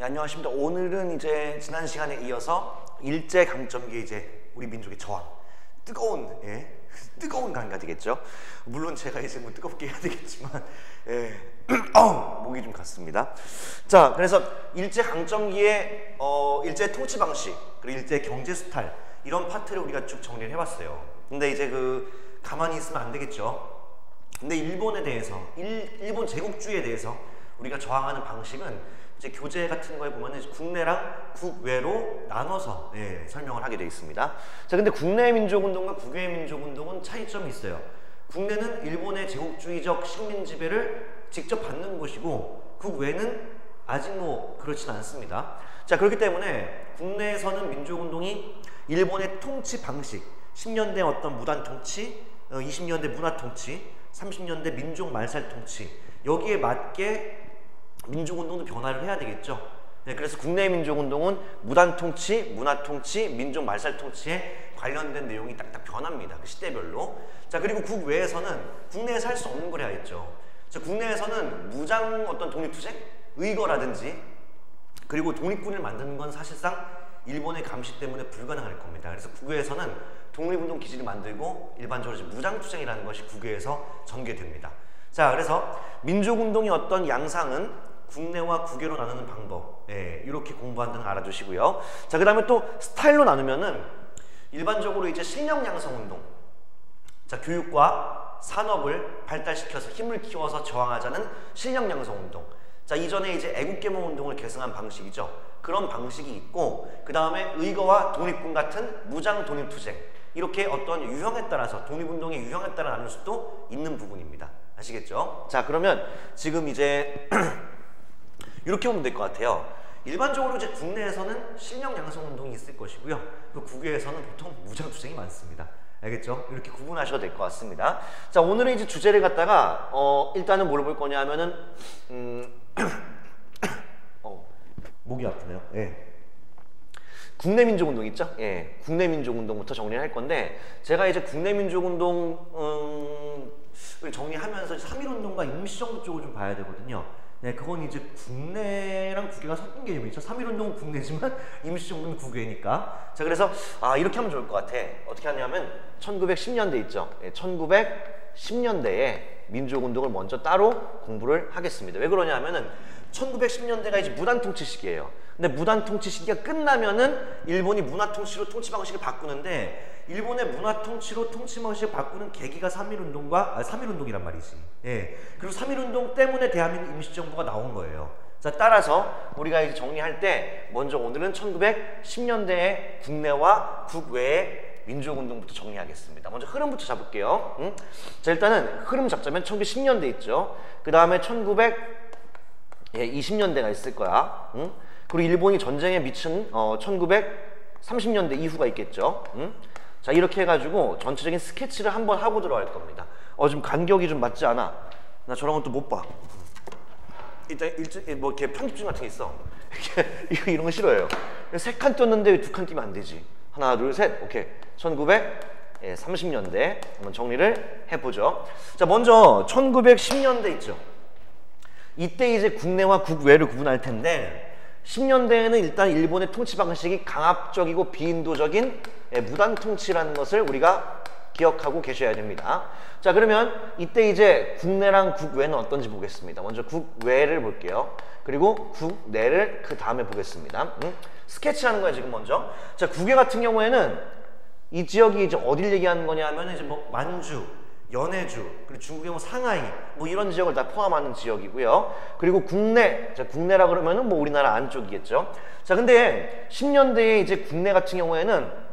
예, 안녕하십니까. 오늘은 이제 지난 시간에 이어서 일제강점기의 이제 우리 민족의 저항, 뜨거운 강가되겠죠. 물론 제가 이제 뭐 뜨겁게 해야 되겠지만, 목이 좀 갔습니다. 자, 그래서 일제강점기의 일제 통치 방식, 그리고 일제 경제 수탈 이런 파트를 우리가 쭉 정리를 해봤어요. 근데 이제 가만히 있으면 안 되겠죠. 근데 일본에 대해서, 일본 제국주의에 대해서 우리가 저항하는 방식은 이제 교재 같은 거에 보면은 국내랑 국외로 나눠서 설명을 하게 되어 있습니다. 자, 근데 국내 민족운동과 국외 민족운동은 차이점이 있어요. 국내는 일본의 제국주의적 식민 지배를 직접 받는 곳이고 국외는 아직 뭐 그렇진 않습니다. 자, 그렇기 때문에 국내에서는 민족운동이 일본의 통치 방식, 10년대 어떤 무단 통치, 20년대 문화 통치, 30년대 민족 말살 통치, 여기에 맞게 민족운동도 변화를 해야 되겠죠. 네, 그래서 국내 민족운동은 무단 통치, 문화 통치, 민족 말살 통치에 관련된 내용이 딱딱 변합니다. 그 시대별로. 자, 그리고 국외에서는 국내에서 할 수 없는 걸 해야겠죠. 자, 국내에서는 무장 어떤 독립투쟁, 의거라든지 그리고 독립군을 만드는 건 사실상 일본의 감시 때문에 불가능할 겁니다. 그래서 국외에서는 독립운동 기지를 만들고 일반적으로 무장투쟁이라는 것이 국외에서 전개됩니다. 자, 그래서 민족운동의 어떤 양상은 국내와 국외로 나누는 방법, 이렇게 공부한다는 거 알아두시고요. 자, 그 다음에 또 스타일로 나누면은 일반적으로 이제 실력 양성 운동, 자, 교육과 산업을 발달시켜서 힘을 키워서 저항하자는 실력 양성 운동. 자, 이전에 이제 애국계몽 운동을 계승한 방식이죠. 그런 방식이 있고, 그 다음에 의거와 독립군 같은 무장 독립투쟁, 이렇게 어떤 유형에 따라서 독립운동의 유형에 따라 나눌 수도 있는 부분입니다. 아시겠죠? 자, 그러면 지금 이제 이렇게 보면 될 것 같아요. 일반적으로 이제 국내에서는 실력 양성 운동이 있을 것이고요. 그 국외에서는 보통 무장투쟁이 많습니다. 알겠죠? 이렇게 구분하셔도 될 것 같습니다. 자, 오늘은 이제 주제를 갖다가 일단은 뭘 볼 거냐 하면은 목이 아프네요. 국내 민족운동 있죠? 국내 민족운동부터 정리를 할 건데, 제가 이제 국내 민족운동을 정리하면서 3.1운동과 임시정부 쪽을 좀 봐야 되거든요. 네, 그건 이제 국내랑 국외가 섞인 개념이죠. 3.1운동은 국내지만 임시정부는 국외니까. 자, 그래서 이렇게 하면 좋을 것 같아. 어떻게 하냐면 1910년대 있죠. 1910년대에 민족운동을 먼저 따로 공부를 하겠습니다. 왜 그러냐 하면은 1910년대가 이제 무단통치 시기예요. 근데 무단통치 시기가 끝나면은 일본이 문화통치로 통치 방식을 바꾸는데, 일본의 문화통치로 통치 방식을 바꾸는 계기가 3.1운동이란 말이지. 그리고 3.1운동 때문에 대한민국 임시정부가 나온 거예요. 자, 따라서 우리가 이제 정리할 때 먼저 오늘은 1910년대의 국내와 국외의 민족운동부터 정리하겠습니다. 먼저 흐름부터 잡을게요. 자, 일단은 흐름 잡자면 1910년대 있죠. 그 다음에 1920년대가 있을 거야. 그리고 일본이 전쟁에 미친 1930년대 이후가 있겠죠. 자, 이렇게 해가지고 전체적인 스케치를 한번 하고 들어갈 겁니다. 지금 간격이 좀 맞지 않아. 나 저런 것도 못 봐. 일단 뭐 이렇게 편집증 같은 게 있어. 이런 거 싫어해요. 3칸 떴는데 왜 2칸 띄면 안 되지? 하나, 둘, 셋. 오케이. 1930년대 한번 정리를 해보죠. 자, 먼저 1910년대 있죠. 이때 이제 국내와 국외를 구분할 텐데, 10년대에는 일단 일본의 통치 방식이 강압적이고 비인도적인 무단 통치라는 것을 우리가 기억하고 계셔야 됩니다. 자, 그러면 이때 이제 국내랑 국외는 어떤지 보겠습니다. 먼저 국외를 볼게요. 그리고 국내를 그 다음에 보겠습니다. 스케치하는 거예요, 지금 먼저. 자, 국외 같은 경우에는 이 지역이 이제 어딜 얘기하는 거냐 하면 이제 뭐 만주, 연해주, 그리고 중국의 뭐 상하이, 뭐 이런 지역을 다 포함하는 지역이고요. 그리고 국내, 자, 국내라 그러면은 뭐 우리나라 안쪽이겠죠. 자, 근데 10년대에 이제 국내 같은 경우에는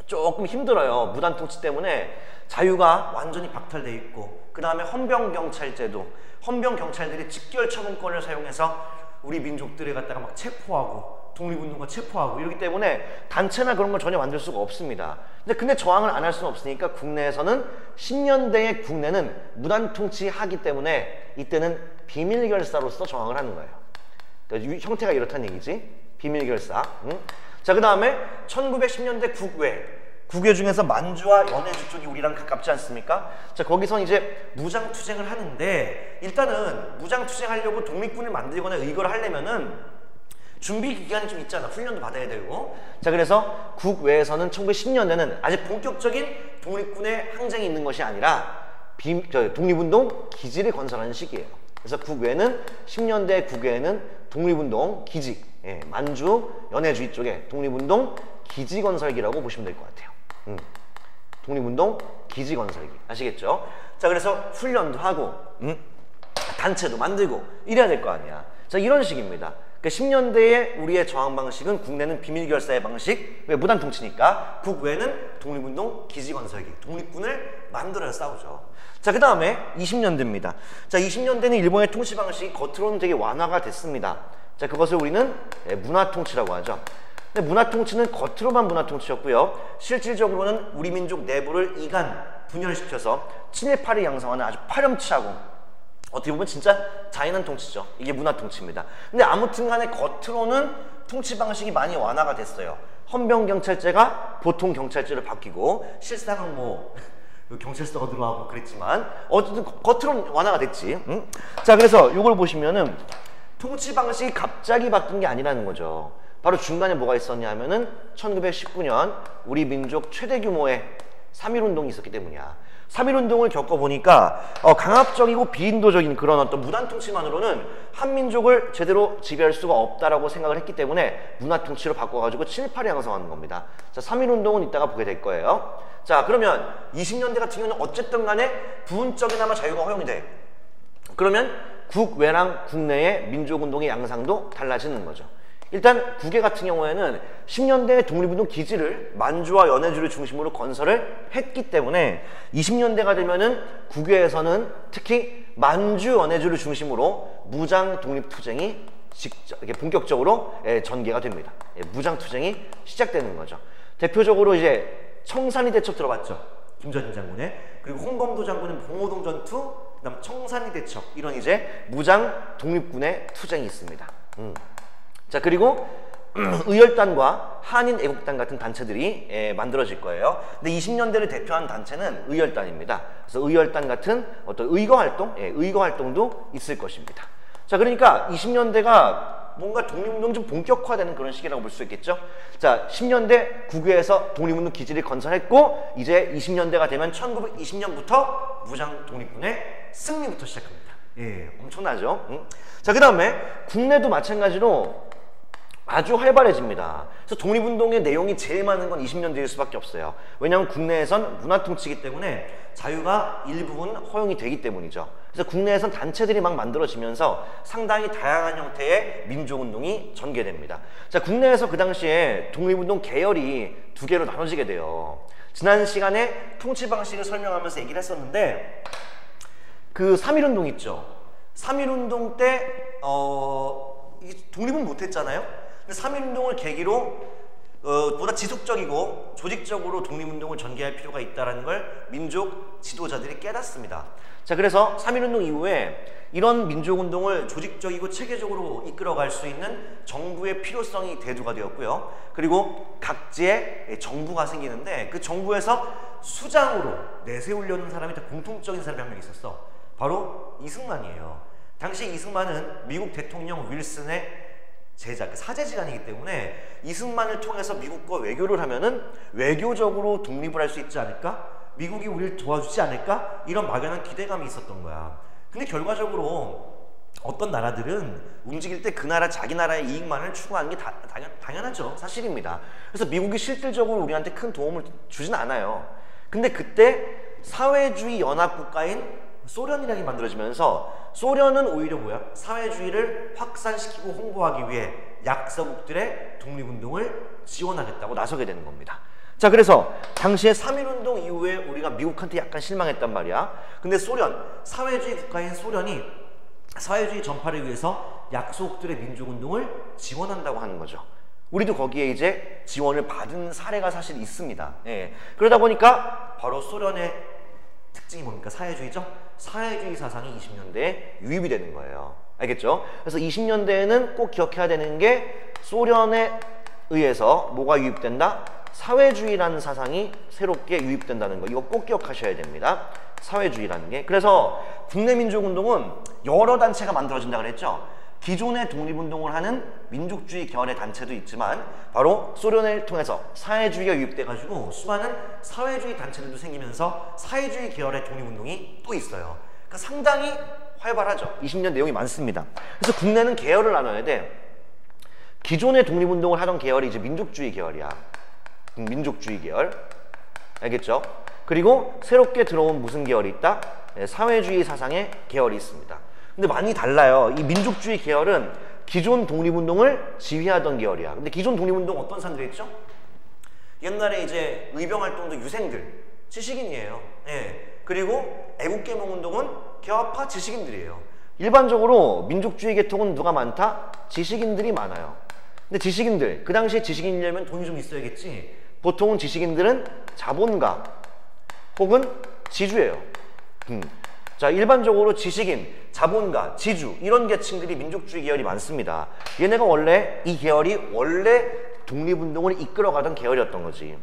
조금 힘들어요. 무단 통치 때문에 자유가 완전히 박탈돼 있고, 그 다음에 헌병경찰제도, 헌병경찰들이 직결처분권을 사용해서 우리 민족들을 갖다가 막 체포하고, 독립운동가 체포하고 이러기 때문에 단체나 그런 걸 전혀 만들 수가 없습니다. 근데 저항을 안 할 수는 없으니까 국내에서는 10년대의 국내는 무단 통치하기 때문에 이때는 비밀결사로서 저항을 하는 거예요. 그러니까 형태가 이렇다는 얘기지. 비밀결사. 자, 그 다음에 1910년대 국외 중에서 만주와 연해주 쪽이 우리랑 가깝지 않습니까? 자, 거기서 이제 무장투쟁을 하는데, 일단은 무장투쟁하려고 독립군을 만들거나 의거를 하려면은 준비 기간이 좀 있잖아. 훈련도 받아야 되고. 자, 그래서 국외에서는 1910년대는 아직 본격적인 독립군의 항쟁이 있는 것이 아니라 독립운동 기지를 건설하는 시기예요. 그래서 국외는 10년대 국외에는 독립운동 기지, 예, 만주, 연해주 이쪽에 독립운동 기지 건설기라고 보시면 될 것 같아요. 독립운동 기지 건설기. 아시겠죠? 자, 그래서 훈련도 하고 단체도 만들고 이래야 될 거 아니야. 자, 이런 식입니다. 그러니까 10년대에 우리의 저항 방식은 국내는 비밀 결사의 방식, 왜 무단 통치니까, 국외는 독립운동 기지 건설기, 독립군을 만들어서 싸우죠. 자, 그 다음에 20년대입니다. 자, 20년대는 일본의 통치 방식이 겉으로는 되게 완화가 됐습니다. 자, 그것을 우리는 문화 통치라고 하죠. 근데 문화 통치는 겉으로만 문화 통치였고요. 실질적으로는 우리 민족 내부를 이간 분열시켜서 친일파를 양성하는 아주 파렴치하고 어떻게 보면 진짜 잔인한 통치죠. 이게 문화 통치입니다. 근데 아무튼 간에 겉으로는 통치 방식이 많이 완화가 됐어요. 헌병경찰제가 보통 경찰제로 바뀌고 실상은 뭐 경찰서가 들어가고 그랬지만 어쨌든 겉으로는 완화가 됐지. 자, 그래서 이걸 보시면은 통치 방식이 갑자기 바뀐 게 아니라는 거죠. 바로 중간에 뭐가 있었냐 하면은 1919년 우리 민족 최대 규모의 3.1운동이 있었기 때문이야. 3.1운동을 겪어보니까 강압적이고 비인도적인 그런 어떤 무단 통치만으로는 한민족을 제대로 지배할 수가 없다라고 생각을 했기 때문에 문화 통치로 바꿔가지고 친일파를 양성하는 겁니다. 자, 3.1운동은 이따가 보게 될 거예요. 자, 그러면 20년대 같은 경우는 어쨌든 간에 부분적이나마 자유가 허용이 돼. 그러면 국외랑 국내의 민족운동의 양상도 달라지는 거죠. 일단 국외 같은 경우에는 10년대 독립운동 기지를 만주와 연해주를 중심으로 건설을 했기 때문에 20년대가 되면은 국외에서는 특히 만주, 연해주를 중심으로 무장 독립투쟁이 이렇게 본격적으로 전개가 됩니다. 무장투쟁이 시작되는 거죠. 대표적으로 이제 청산리 대첩 들어봤죠? 김전일 장군의. 그리고 홍범도 장군은 봉오동 전투, 그다음 청산리 대첩, 이런 이제 무장 독립군의 투쟁이 있습니다. 자, 그리고 의열단과 한인 애국단 같은 단체들이 만들어질 거예요. 근데 20년대를 대표하는 단체는 의열단입니다. 그래서 의열단 같은 어떤 의거 활동, 의거 활동도 있을 것입니다. 자, 그러니까 20년대가 뭔가 독립운동 좀 본격화되는 그런 시기라고 볼 수 있겠죠. 자, 10년대 국외에서 독립운동 기지를 건설했고, 이제 20년대가 되면 1920년부터 무장 독립군의 승리부터 시작합니다. 예, 엄청나죠. 자, 그 다음에 국내도 마찬가지로 아주 활발해집니다. 그래서 독립운동의 내용이 제일 많은 건 20년대일 수밖에 없어요. 왜냐하면 국내에선 문화통치이기 때문에 자유가 일부분 허용이 되기 때문이죠. 그래서 국내에선 단체들이 막 만들어지면서 상당히 다양한 형태의 민족운동이 전개됩니다. 자, 국내에서 그 당시에 독립운동 계열이 두 개로 나눠지게 돼요. 지난 시간에 통치 방식을 설명하면서 얘기를 했었는데, 그 3.1운동 있죠. 3.1운동 때 독립은 못했잖아요. 3.1운동을 계기로 보다 지속적이고 조직적으로 독립운동을 전개할 필요가 있다는 걸 민족 지도자들이 깨닫습니다. 자, 그래서 3.1운동 이후에 이런 민족운동을 조직적이고 체계적으로 이끌어갈 수 있는 정부의 필요성이 대두가 되었고요. 그리고 각지에 정부가 생기는데 그 정부에서 수장으로 내세우려는 사람이 다 공통적인 사람이 한 명 있었어. 바로 이승만이에요. 당시 이승만은 미국 대통령 윌슨의 제자, 사제지간이기 때문에 이승만을 통해서 미국과 외교를 하면은 외교적으로 독립을 할 수 있지 않을까? 미국이 우리를 도와주지 않을까? 이런 막연한 기대감이 있었던 거야. 근데 결과적으로 어떤 나라들은 움직일 때 그 나라, 자기 나라의 이익만을 추구하는 게 당연하죠. 사실입니다. 그래서 미국이 실질적으로 우리한테 큰 도움을 주진 않아요. 근데 그때 사회주의 연합국가인 소련이라는 게 만들어지면서 소련은 오히려 뭐야? 사회주의를 확산시키고 홍보하기 위해 약소국들의 독립운동을 지원하겠다고 나서게 되는 겁니다. 자, 그래서 당시에 3.1운동 이후에 우리가 미국한테 약간 실망했단 말이야. 근데 소련, 사회주의 국가인 소련이 사회주의 전파를 위해서 약소국들의 민족운동을 지원한다고 하는 거죠. 우리도 거기에 이제 지원을 받은 사례가 사실 있습니다. 예. 그러다 보니까 바로 소련의 특징이 뭡니까? 사회주의죠? 사회주의 사상이 20년대에 유입이 되는 거예요. 알겠죠? 그래서 20년대에는 꼭 기억해야 되는 게 소련에 의해서 뭐가 유입된다? 사회주의라는 사상이 새롭게 유입된다는 거. 이거 꼭 기억하셔야 됩니다. 사회주의라는 게. 그래서 국내 민족운동은 여러 단체가 만들어진다 그랬죠? 기존의 독립운동을 하는 민족주의 계열의 단체도 있지만 바로 소련을 통해서 사회주의가 유입돼가지고 수많은 사회주의 단체들도 생기면서 사회주의 계열의 독립운동이 또 있어요. 그러니까 상당히 활발하죠. 20년 내용이 많습니다. 그래서 국내는 계열을 나눠야 돼. 기존의 독립운동을 하던 계열이 이제 민족주의 계열이야. 민족주의 계열. 알겠죠? 그리고 새롭게 들어온 무슨 계열이 있다? 네, 사회주의 사상의 계열이 있습니다. 근데 많이 달라요. 이 민족주의 계열은 기존 독립운동을 지휘하던 계열이야. 근데 기존 독립운동 어떤 사람들이 있죠? 옛날에 이제 의병활동도 유생들, 지식인이에요. 예. 그리고 애국개몽운동은 개화파 지식인들이에요. 일반적으로 민족주의 계통은 누가 많다? 지식인들이 많아요. 근데 지식인들, 그 당시에 지식인이려면 돈이 좀 있어야겠지. 보통은 지식인들은 자본가 혹은 지주예요. 자, 일반적으로 지식인, 자본가, 지주 이런 계층들이 민족주의 계열이 많습니다. 얘네가 원래 이 계열이 원래 독립운동을 이끌어가던 계열이었던 거지.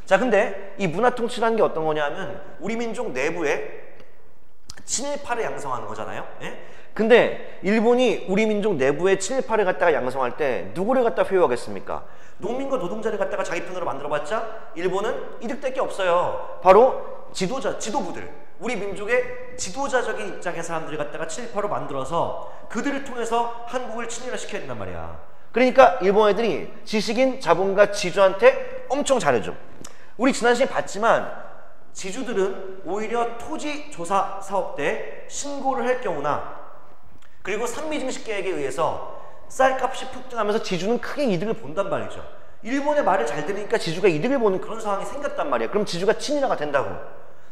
자, 근데 이 문화통치라는 게 어떤 거냐면 우리 민족 내부에 친일파를 양성하는 거잖아요. 예? 근데 일본이 우리 민족 내부에 친일파를 갖다가 양성할 때 누구를 갖다 회유하겠습니까? 농민과 노동자를 갖다가 자기 편으로 만들어봤자 일본은 이득될 게 없어요. 바로 지도부들. 우리 민족의 지도자적인 입장의 사람들을 갖다가 친일파로 만들어서 그들을 통해서 한국을 친일화 시켜야 된단 말이야. 그러니까 일본 애들이 지식인, 자본가, 지주한테 엄청 잘해줘. 우리 지난 시간에 봤지만 지주들은 오히려 토지 조사 사업 때 신고를 할 경우나 그리고 산미증식 계획에 의해서 쌀값이 폭등하면서 지주는 크게 이득을 본단 말이죠. 일본의 말을 잘 들으니까 지주가 이득을 보는 그런 상황이 생겼단 말이야. 그럼 지주가 친일화가 된다고.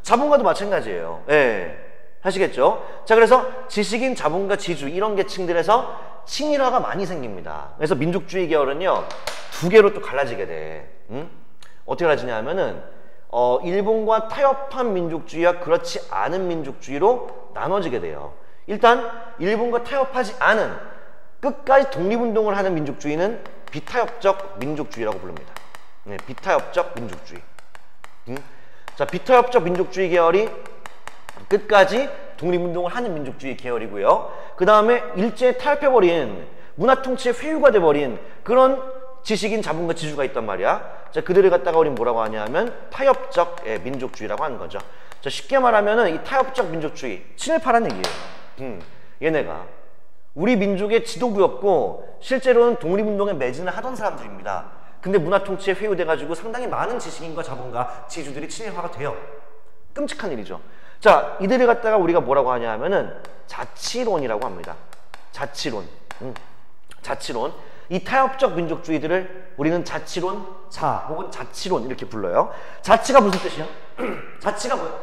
자본가도 마찬가지예요. 예. 하시겠죠? 자, 그래서 지식인, 자본가, 지주 이런 계층들에서 친일화가 많이 생깁니다. 그래서 민족주의 계열은요 2개로 또 갈라지게 돼. 어떻게 갈라지냐 하면은 일본과 타협한 민족주의와 그렇지 않은 민족주의로 나눠지게 돼요. 일단 일본과 타협하지 않은 끝까지 독립운동을 하는 민족주의는 비타협적 민족주의라고 부릅니다. 네, 비타협적 민족주의. 자, 비타협적 민족주의 계열이 끝까지 독립운동을 하는 민족주의 계열이고요. 그 다음에 일제에 타협해버린 문화통치의 회유가 돼버린 그런 지식인, 자본가, 지주가 있단 말이야. 자, 그들을 갖다가 우리 뭐라고 하냐면 타협적 민족주의라고 하는 거죠. 자, 쉽게 말하면은 이 타협적 민족주의, 친일파란 얘기예요. 얘네가 우리 민족의 지도부였고 실제로는 독립운동에 매진을 하던 사람들입니다. 근데 문화통치에 회유돼가지고 상당히 많은 지식인과 자본가, 지주들이 친일화가 돼요. 끔찍한 일이죠. 자, 이들을 갖다가 우리가 뭐라고 하냐 하면은 자치론이라고 합니다. 자치론. 자치론. 이 타협적 민족주의들을 우리는 자치론, 혹은 자치론 이렇게 불러요. 자치가 무슨 뜻이야? 자치가 뭐야?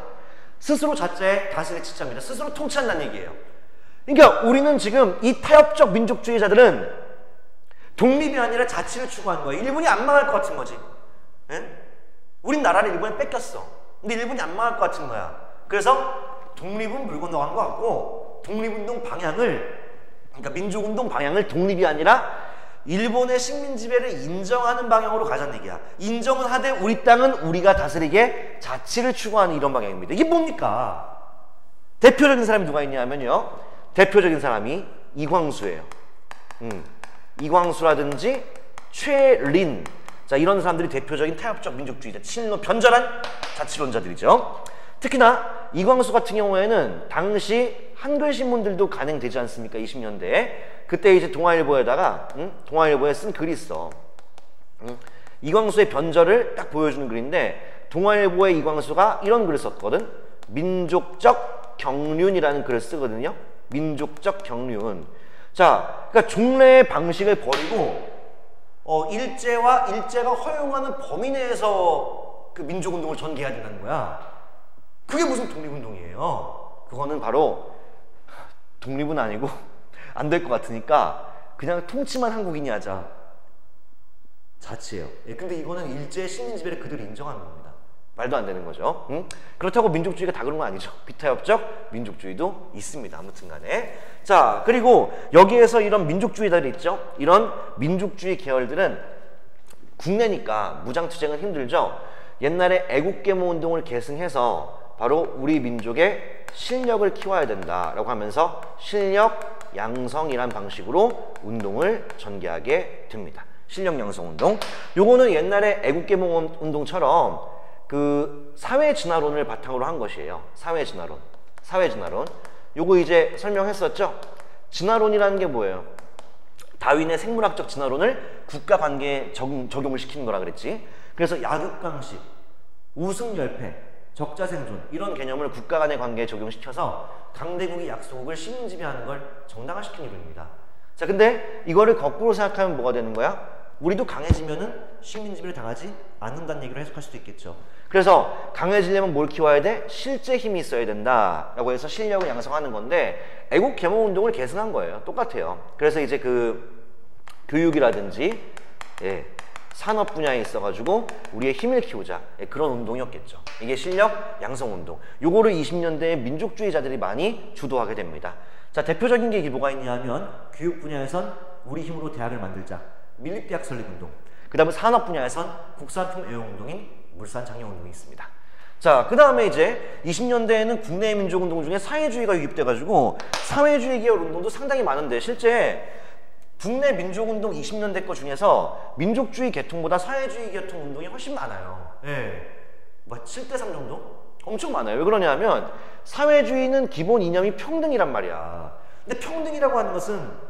스스로 자체의 다스릴 치자입니다. 스스로 통치한다는 얘기예요. 그러니까 우리는 지금 이 타협적 민족주의자들은 독립이 아니라 자치를 추구하는 거예요. 일본이 안 망할 것 같은 거지. 예? 우린 나라를 일본에 뺏겼어. 근데 일본이 안 망할 것 같은 거야. 그래서 독립은 물 건너간 것 같고 독립운동 방향을, 그러니까 민족운동 방향을 독립이 아니라 일본의 식민 지배를 인정하는 방향으로 가자는 얘기야. 인정은 하되 우리 땅은 우리가 다스리게 자치를 추구하는 이런 방향입니다. 이게 뭡니까? 대표적인 사람이 누가 있냐면요. 대표적인 사람이 이광수예요. 이광수라든지 최린. 자, 이런 사람들이 대표적인 타협적 민족주의자, 친일로 변절한 자치론자들이죠. 특히나 이광수 같은 경우에는 당시 한글신문들도 간행되지 않습니까? 20년대에. 그때 이제 동아일보에다가 동아일보에 쓴 글이 있어. 이광수의 변절을 딱 보여주는 글인데 동아일보에 이광수가 이런 글을 썼거든. 민족적 경륜이라는 글을 쓰거든요. 민족적 경륜. 자, 그러니까 종래의 방식을 버리고 일제가 허용하는 범위 내에서 그 민족운동을 전개해야 된다는 거야. 그게 무슨 독립운동이에요? 그거는 바로 독립은 아니고 안 될 것 같으니까 그냥 통치만 한국인이 하자. 자치예요. 예, 근데 이거는 일제의 식민 지배를 그들이 인정하는 겁니다. 말도 안 되는 거죠. 그렇다고 민족주의가 다 그런 건 아니죠. 비타협적 민족주의도 있습니다. 아무튼 간에. 자, 그리고 여기에서 이런 민족주의자들이 있죠. 이런 민족주의 계열들은 국내니까 무장투쟁은 힘들죠. 옛날에 애국계몽 운동을 계승해서 바로 우리 민족의 실력을 키워야 된다라고 하면서 실력 양성이란 방식으로 운동을 전개하게 됩니다. 실력 양성 운동. 요거는 옛날에 애국개몽 운동처럼 그 사회 진화론을 바탕으로 한 것이에요. 사회 진화론. 요거 이제 설명했었죠? 진화론이라는 게 뭐예요? 다윈의 생물학적 진화론을 국가 관계에 적용을 시키는 거라 그랬지. 그래서 약육강식, 우승열패, 적자생존 이런 개념을 국가 간의 관계에 적용시켜서 강대국이 약소국을 식민 지배하는 걸 정당화시킨 이론입니다. 자, 근데 이거를 거꾸로 생각하면 뭐가 되는 거야? 우리도 강해지면은 식민 지배를 당하지 않는다는 얘기로 해석할 수도 있겠죠. 그래서 강해지려면 뭘 키워야 돼? 실제 힘이 있어야 된다라고 해서 실력을 양성하는 건데 애국 계몽 운동을 계승한 거예요. 똑같아요. 그래서 이제 그 교육이라든지 산업 분야에 있어가지고 우리의 힘을 키우자 그런 운동이었겠죠. 이게 실력 양성 운동. 요거를 20년대에 민족주의자들이 많이 주도하게 됩니다. 자, 대표적인 게 뭐가 있냐 하면 교육 분야에선 우리 힘으로 대학을 만들자. 밀립대학 설립 운동. 그 다음에 산업 분야에선 국산품 애용 운동인 물산 장려 운동이 있습니다. 자, 그 다음에 이제 20년대에는 국내 민족운동 중에 사회주의가 유입돼가지고 사회주의 계열 운동도 상당히 많은데 실제 국내 민족운동 20년대 거 중에서 민족주의 계통보다 사회주의 계통 운동이 훨씬 많아요. 뭐 7대3 정도? 엄청 많아요. 왜 그러냐면 사회주의는 기본 이념이 평등이란 말이야. 근데 평등이라고 하는 것은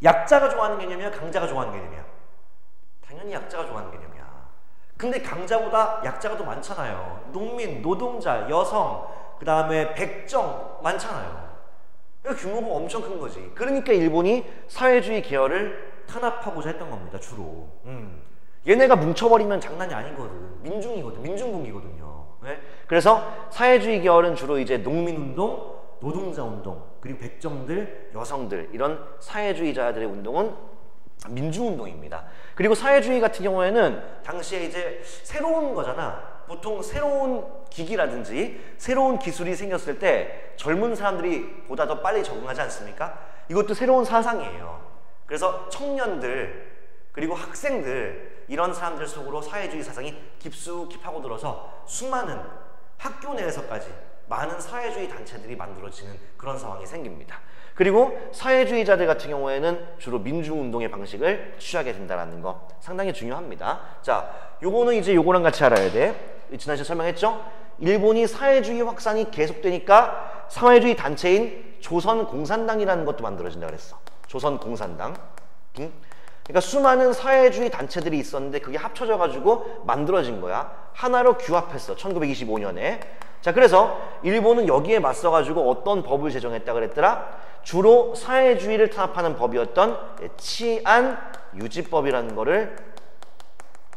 약자가 좋아하는 개념이야? 강자가 좋아하는 개념이야? 당연히 약자가 좋아하는 개념이야. 근데 강자보다 약자가 더 많잖아요. 농민, 노동자, 여성, 그 다음에 백정 많잖아요. 규모가 엄청 큰 거지. 그러니까 일본이 사회주의 계열을 탄압하고자 했던 겁니다. 주로. 얘네가 뭉쳐버리면 장난이 아니거든. 민중이거든. 민중국이거든요. 네? 그래서 사회주의 계열은 주로 이제 농민운동, 노동자운동, 그리고 백정들, 여성들 이런 사회주의자들의 운동은 민중운동입니다. 그리고 사회주의 같은 경우에는 당시에 이제 새로운 거잖아. 보통 새로운 기기라든지 새로운 기술이 생겼을 때 젊은 사람들이 보다 더 빨리 적응하지 않습니까? 이것도 새로운 사상이에요. 그래서 청년들 그리고 학생들 이런 사람들 속으로 사회주의 사상이 깊숙이 파고들어서 수많은 학교 내에서까지 많은 사회주의 단체들이 만들어지는 그런 상황이 생깁니다. 그리고 사회주의자들 같은 경우에는 주로 민중운동의 방식을 취하게 된다는 거 상당히 중요합니다. 자, 요거는 이제 요거랑 같이 알아야 돼. 지난 시간에 설명했죠? 일본이 사회주의 확산이 계속되니까 사회주의 단체인 조선공산당이라는 것도 만들어진다 그랬어. 조선공산당. 그러니까 수많은 사회주의 단체들이 있었는데 그게 합쳐져 가지고 만들어진 거야. 하나로 규합했어. 1925년에. 자, 그래서 일본은 여기에 맞서 가지고 어떤 법을 제정했다 그랬더라? 주로 사회주의를 탄압하는 법이었던 치안유지법이라는 거를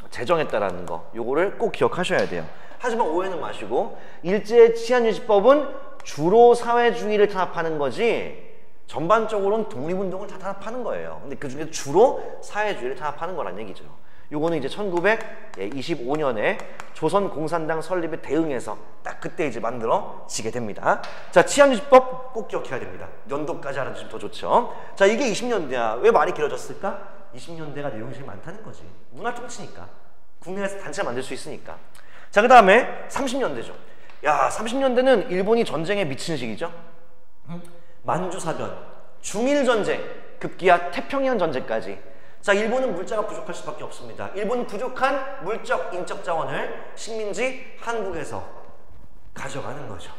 제정했다라는 거. 요거를 꼭 기억하셔야 돼요. 하지만 오해는 마시고 일제 치안유지법은 주로 사회주의를 탄압하는 거지 전반적으로는 독립운동을 다 탄압하는 거예요. 근데 그중에 주로 사회주의를 탄압하는 거란 얘기죠. 요거는 이제 1925년에 조선공산당 설립에 대응해서 딱 그때 이제 만들어지게 됩니다. 자, 치안유지법 꼭 기억해야 됩니다. 연도까지 알아두시면 더 좋죠. 자, 이게 20년대야. 왜 많이 길어졌을까? 20년대가 내용이 제일 많다는 거지. 문화통치니까. 국내에서 단체 만들 수 있으니까. 자, 그 다음에 30년대죠. 야, 30년대는 일본이 전쟁에 미친 시기죠. 만주사변, 중일전쟁, 급기야 태평양 전쟁까지. 자, 일본은 물자가 부족할 수밖에 없습니다. 일본은 부족한 물적, 인적 자원을 식민지 한국에서 가져가는 거죠.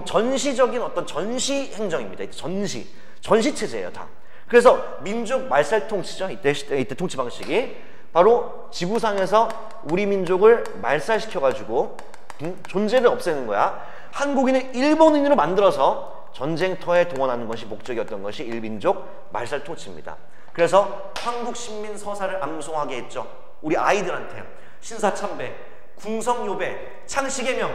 전시적인 어떤 전시 행정입니다. 전시 체제예요, 다. 그래서 민족 말살 통치죠. 이때 통치 방식이 바로 지구상에서 우리 민족을 말살시켜가지고 존재를 없애는 거야. 한국인을 일본인으로 만들어서 전쟁터에 동원하는 것이 목적이었던 것이 일민족 말살 통치입니다. 그래서 한국신민 서사를 암송하게 했죠. 우리 아이들한테 신사참배, 궁성요배, 창시개명,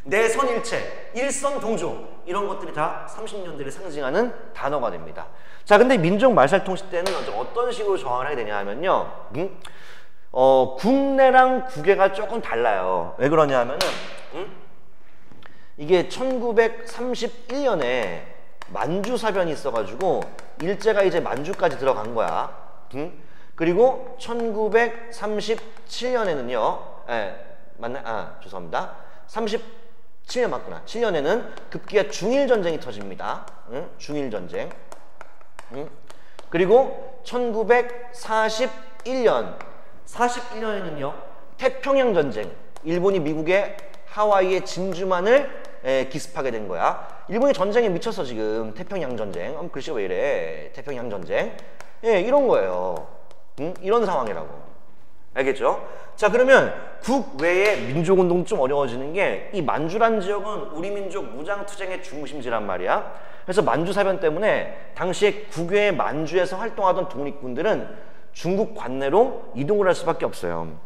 내선일체, 일선동조 이런 것들이 다 30년대를 상징하는 단어가 됩니다. 자, 근데 민족 말살 통치 때는 어떤 식으로 저항을 하게 되냐 하면요. 국내랑 국외가 조금 달라요. 왜 그러냐 하면은 이게 1931년에 만주사변이 있어가지고 일제가 이제 만주까지 들어간 거야. 그리고 1937년에는요. 죄송합니다. 7년 맞구나. 7년에는 급기야 중일전쟁이 터집니다. 응? 중일전쟁. 응? 그리고 1941년에는요 태평양전쟁. 일본이 미국의 하와이의 진주만을 기습하게 된 거야. 일본이 전쟁에 미쳤어 지금. 태평양전쟁. 글쎄 왜 이래. 태평양전쟁. 예, 이런 거예요. 응? 이런 상황이라고. 알겠죠? 자, 그러면 국외의 민족운동 좀 어려워지는 게 이 만주란 지역은 우리 민족 무장투쟁의 중심지란 말이야. 그래서 만주사변 때문에 당시에 국외의 만주에서 활동하던 독립군들은 중국 관내로 이동을 할 수밖에 없어요.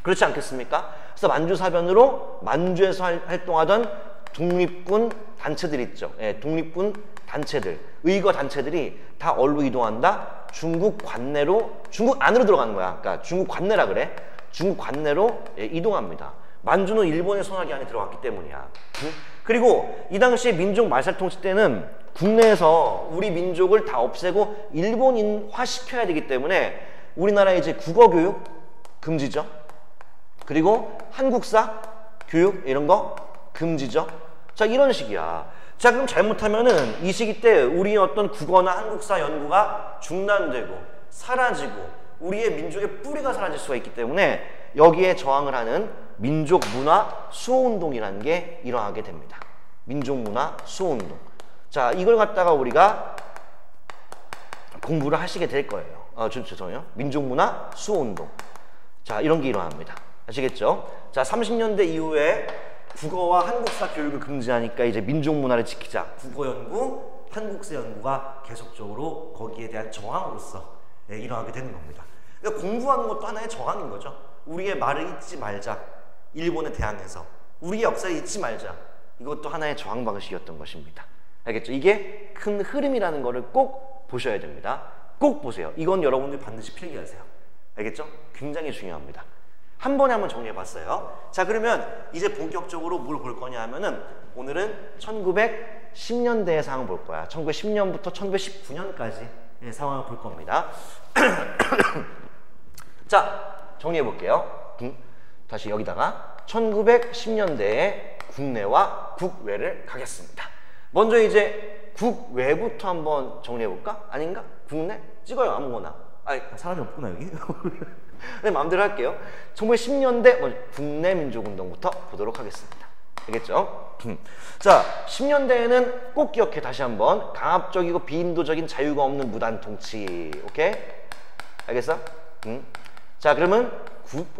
그렇지 않겠습니까? 그래서 만주사변으로 만주에서 활동하던 독립군 단체들 있죠. 예, 독립군 단체들, 의거 단체들이 다 어디로 이동한다? 중국 관내로, 중국 안으로 들어가는 거야. 그러니까 중국 관내라 그래. 중국 관내로 이동합니다. 만주는 일본의 손아귀 안에 들어갔기 때문이야. 그리고 이 당시에 민족 말살통치 때는 국내에서 우리 민족을 다 없애고 일본인화 시켜야 되기 때문에 우리나라의 이제 국어교육 금지죠. 그리고 한국사 교육 이런 거 금지죠. 자, 이런 식이야. 자, 그럼 잘못하면은 이 시기 때 우리의 어떤 국어나 한국사 연구가 중단되고 사라지고 우리의 민족의 뿌리가 사라질 수가 있기 때문에 여기에 저항을 하는 민족문화 수호운동이라는 게 일어나게 됩니다. 민족문화 수호운동. 자, 이걸 갖다가 우리가 공부를 하시게 될 거예요. 죄송해요. 민족문화 수호운동. 자, 이런 게 일어납니다. 아시겠죠? 자, 30년대 이후에 국어와 한국사 교육을 금지하니까 이제 민족문화를 지키자. 국어 연구, 한국사 연구가 계속적으로 거기에 대한 저항으로서 일어나게 되는 겁니다. 그러니까 공부하는 것도 하나의 저항인 거죠. 우리의 말을 잊지 말자. 일본에 대항해서. 우리의 역사를 잊지 말자. 이것도 하나의 저항 방식이었던 것입니다. 알겠죠? 이게 큰 흐름이라는 거를 꼭 보셔야 됩니다. 꼭 보세요. 이건 여러분들 반드시 필기하세요. 알겠죠? 굉장히 중요합니다. 한 번에 한번 정리해봤어요. 자, 그러면 이제 본격적으로 뭘 볼 거냐 하면은 오늘은 1910년대의 상황을 볼 거야. 1910년부터 1919년까지 상황을 볼 겁니다. 자, 정리해볼게요. 다시 여기다가 1910년대의 국내와 국외를 가겠습니다. 먼저 이제 국외부터 한번 정리해볼까? 아닌가? 국내? 찍어요, 아무거나. 아니, 사람이 없구나, 여기. 네, 마음대로 할게요. 1910년대 국내 민족운동부터 보도록 하겠습니다. 알겠죠? 자, 10년대에는 꼭 기억해. 다시 한번 강압적이고 비인도적인 자유가 없는 무단 통치. 오케이? 알겠어? 자, 그러면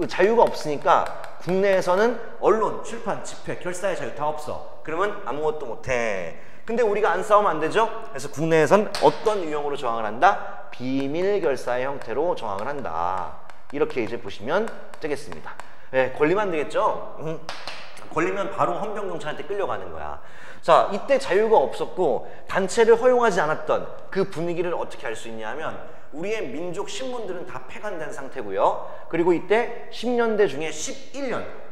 자유가 없으니까 국내에서는 언론, 출판, 집회, 결사의 자유 다 없어. 그러면 아무것도 못해. 근데 우리가 안 싸우면 안 되죠? 그래서 국내에선 어떤 유형으로 저항을 한다? 비밀 결사의 형태로 저항을 한다. 이렇게 이제 보시면 되겠습니다. 네, 걸리면 안 되겠죠? 걸리면 바로 헌병경찰한테 끌려가는 거야. 자, 이때 자유가 없었고 단체를 허용하지 않았던 그 분위기를 어떻게 알 수 있냐 하면 우리의 민족 신문들은 다 폐간된 상태고요. 그리고 이때 10년대 중에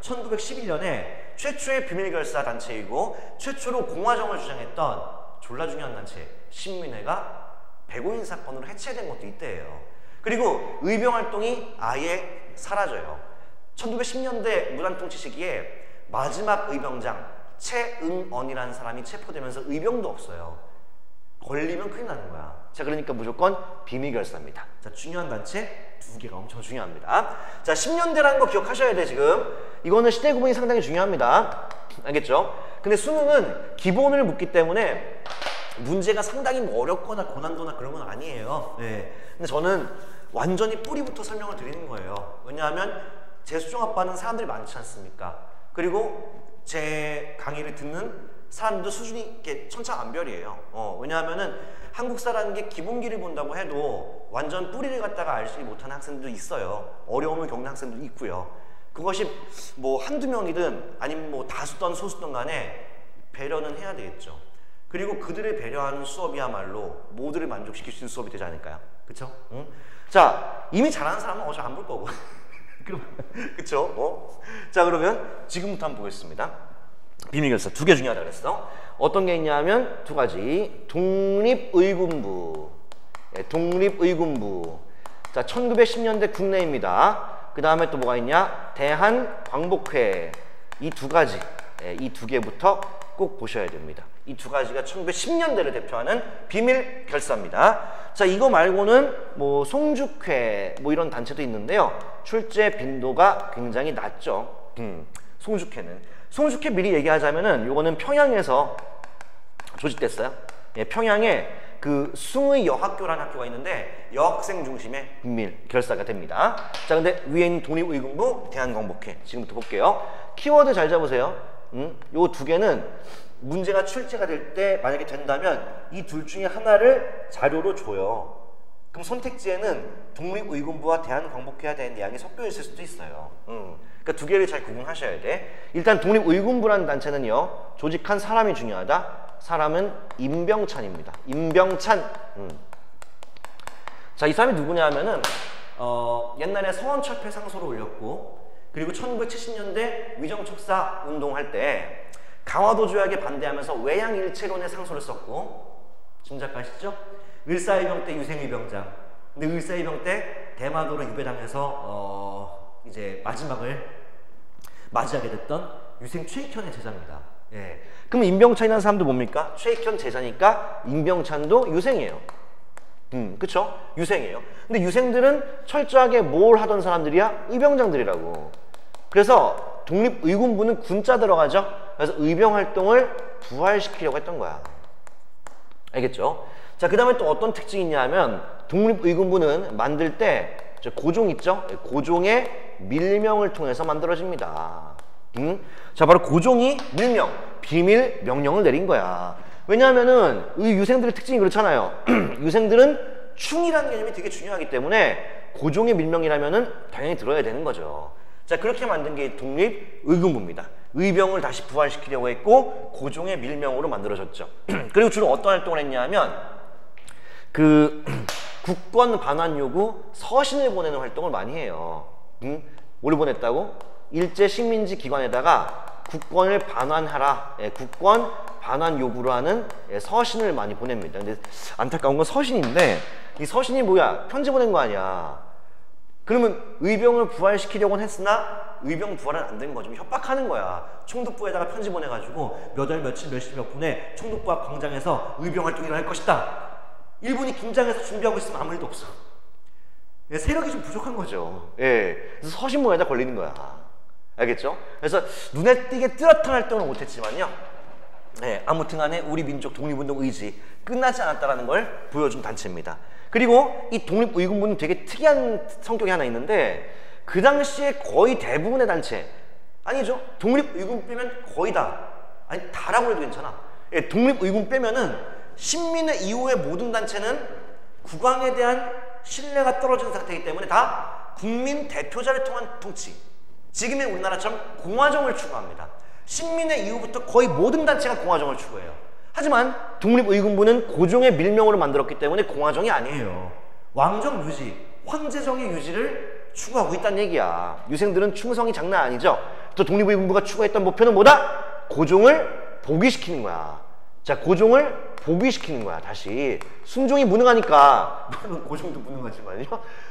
1911년에 최초의 비밀결사 단체이고 최초로 공화정을 주장했던 졸라 중요한 단체 신민회가 백오인 사건으로 해체된 것도 이때예요. 그리고 의병활동이 아예 사라져요. 1910년대 무단통치 시기에 마지막 의병장 최응언이라는 사람이 체포되면서 의병도 없어요. 걸리면 큰일 나는 거야. 자, 그러니까 무조건 비밀결사입니다. 자, 중요한 단체 두 개가 엄청 중요합니다. 자, 10년대라는 거 기억하셔야 돼, 지금. 이거는 시대 구분이 상당히 중요합니다. 알겠죠? 근데 수능은 기본을 묻기 때문에 문제가 상당히 뭐 어렵거나 고난도나 그런 건 아니에요. 네. 근데 저는 완전히 뿌리부터 설명을 드리는 거예요. 왜냐하면 제 수종 아빠는 사람들이 많지 않습니까? 그리고 제 강의를 듣는 사람도 수준이 이렇게 천차만별이에요. 왜냐하면은 한국사라는 게 기본기를 본다고 해도 완전 뿌리를 갖다가 알지 못하는 학생들도 있어요. 어려움을 겪는 학생들도 있고요. 그것이 뭐 한두 명이든 아니면 뭐 다수든 소수든 간에 배려는 해야 되겠죠. 그리고 그들을 배려하는 수업이야말로 모두를 만족시킬 수 있는 수업이 되지 않을까요? 그쵸? 응? 자, 이미 잘하는 사람은 어차피 안 볼 거고. 그쵸? 자, 그러면 지금부터 한번 보겠습니다. 비밀결사 두 개 중요하다고 그랬어. 어떤 게 있냐 하면 두 가지. 독립의군부. 독립의군부. 자, 1910년대 국내입니다. 그 다음에 또 뭐가 있냐? 대한광복회. 이 두 가지. 이 두 개부터 꼭 보셔야 됩니다. 이 두 가지가 1910년대를 대표하는 비밀 결사입니다. 자, 이거 말고는 뭐 송죽회 뭐 이런 단체도 있는데요. 출제 빈도가 굉장히 낮죠. 송죽회 미리 얘기하자면은 요거는 평양에서 조직됐어요. 예, 평양에 그 숭의 여학교라는 학교가 있는데 여학생 중심의 비밀 결사가 됩니다. 자, 근데 위에 있는 독립의군부, 대한광복회 지금부터 볼게요. 키워드 잘 잡으세요. 요 두 개는 문제가 출제가 될 때 만약에 된다면 이 둘 중에 하나를 자료로 줘요. 그럼 선택지에는 독립의군부와 대한광복회에 대한 내용이 섞여 있을 수도 있어요. 그러니까 두 개를 잘 구분하셔야 돼. 일단 독립의군부라는 단체는요, 조직한 사람이 중요하다. 사람은 임병찬입니다. 임병찬. 자, 이 사람이 누구냐 하면은 옛날에 성원철폐 상소를 올렸고, 그리고 1970년대 위정척사 운동할 때 강화도 조약에 반대하면서 외양일체론의 상소를 썼고, 짐작가시죠? 을사이병 때 유생의병장. 근데 을사이병 때 대마도로 유배당해서 이제 마지막을 맞이하게 됐던 유생 최익현의 제자입니다. 예. 그럼 임병찬이라는 사람도 뭡니까? 최익현 제자니까 임병찬도 유생이에요. 그쵸? 유생이에요. 근데 유생들은 철저하게 뭘 하던 사람들이야? 의병장들이라고. 그래서 독립의군부는 군자 들어가죠? 그래서 의병활동을 부활시키려고 했던 거야. 알겠죠? 자, 그 다음에 또 어떤 특징이 있냐 하면 독립의군부는 만들 때 고종 있죠? 고종의 밀명을 통해서 만들어집니다. 자, 바로 고종이 밀명, 비밀 명령을 내린 거야. 왜냐하면은 이 유생들의 특징이 그렇잖아요. 유생들은 충이라는 개념이 되게 중요하기 때문에 고종의 밀명이라면은 당연히 들어야 되는 거죠. 자, 그렇게 만든 게 독립의군부입니다. 의병을 다시 부활시키려고 했고 고종의 밀명으로 만들어졌죠. 그리고 주로 어떤 활동을 했냐 하면 그 국권 반환 요구 서신을 보내는 활동을 많이 해요. 뭘 보냈다고? 일제 식민지 기관에다가 국권을 반환하라, 국권 반환 요구를 하는 서신을 많이 보냅니다. 근데 안타까운 건 서신인데 이 서신이 뭐야? 편지 보낸 거 아니야. 그러면 의병을 부활시키려고는 했으나 의병 부활은 안 된 거죠. 협박하는 거야. 총독부에다가 편지 보내가지고 몇 월 며칠 몇시 몇 분에 총독부 앞 광장에서 의병 활동을 할 것이다. 일본이 긴장해서 준비하고 있으면 아무 일도 없어. 예, 세력이 좀 부족한 거죠. 예, 그래서 서신문에다 걸리는 거야. 알겠죠? 그래서 눈에 띄게 뚜렷한 활동을 못했지만요. 예, 아무튼 간에 우리 민족 독립운동 의지 끝나지 않았다는 걸 보여준 단체입니다. 그리고 이 독립의군부는 되게 특이한 성격이 하나 있는데 그 당시에 거의 대부분의 단체 아니죠? 독립의군 빼면 거의 다 아니 다라고 해도 괜찮아. 예, 독립의군 빼면은 신민의 이후의 모든 단체는 국왕에 대한 신뢰가 떨어진 상태이기 때문에 다 국민 대표자를 통한 통치, 지금의 우리나라처럼 공화정을 추구합니다. 신민의 이후부터 거의 모든 단체가 공화정을 추구해요. 하지만 독립의군부는 고종의 밀명으로 만들었기 때문에 공화정이 아니에요. 왕정 유지, 황제정의 유지를 추구하고 있다는 얘기야. 유생들은 충성이 장난 아니죠. 또 독립의군부가 추구했던 목표는 뭐다? 고종을 복위시키는 거야. 자, 고종을 복위시키는 거야. 다시 순종이 무능하니까, 물론 고종도 무능하지만요.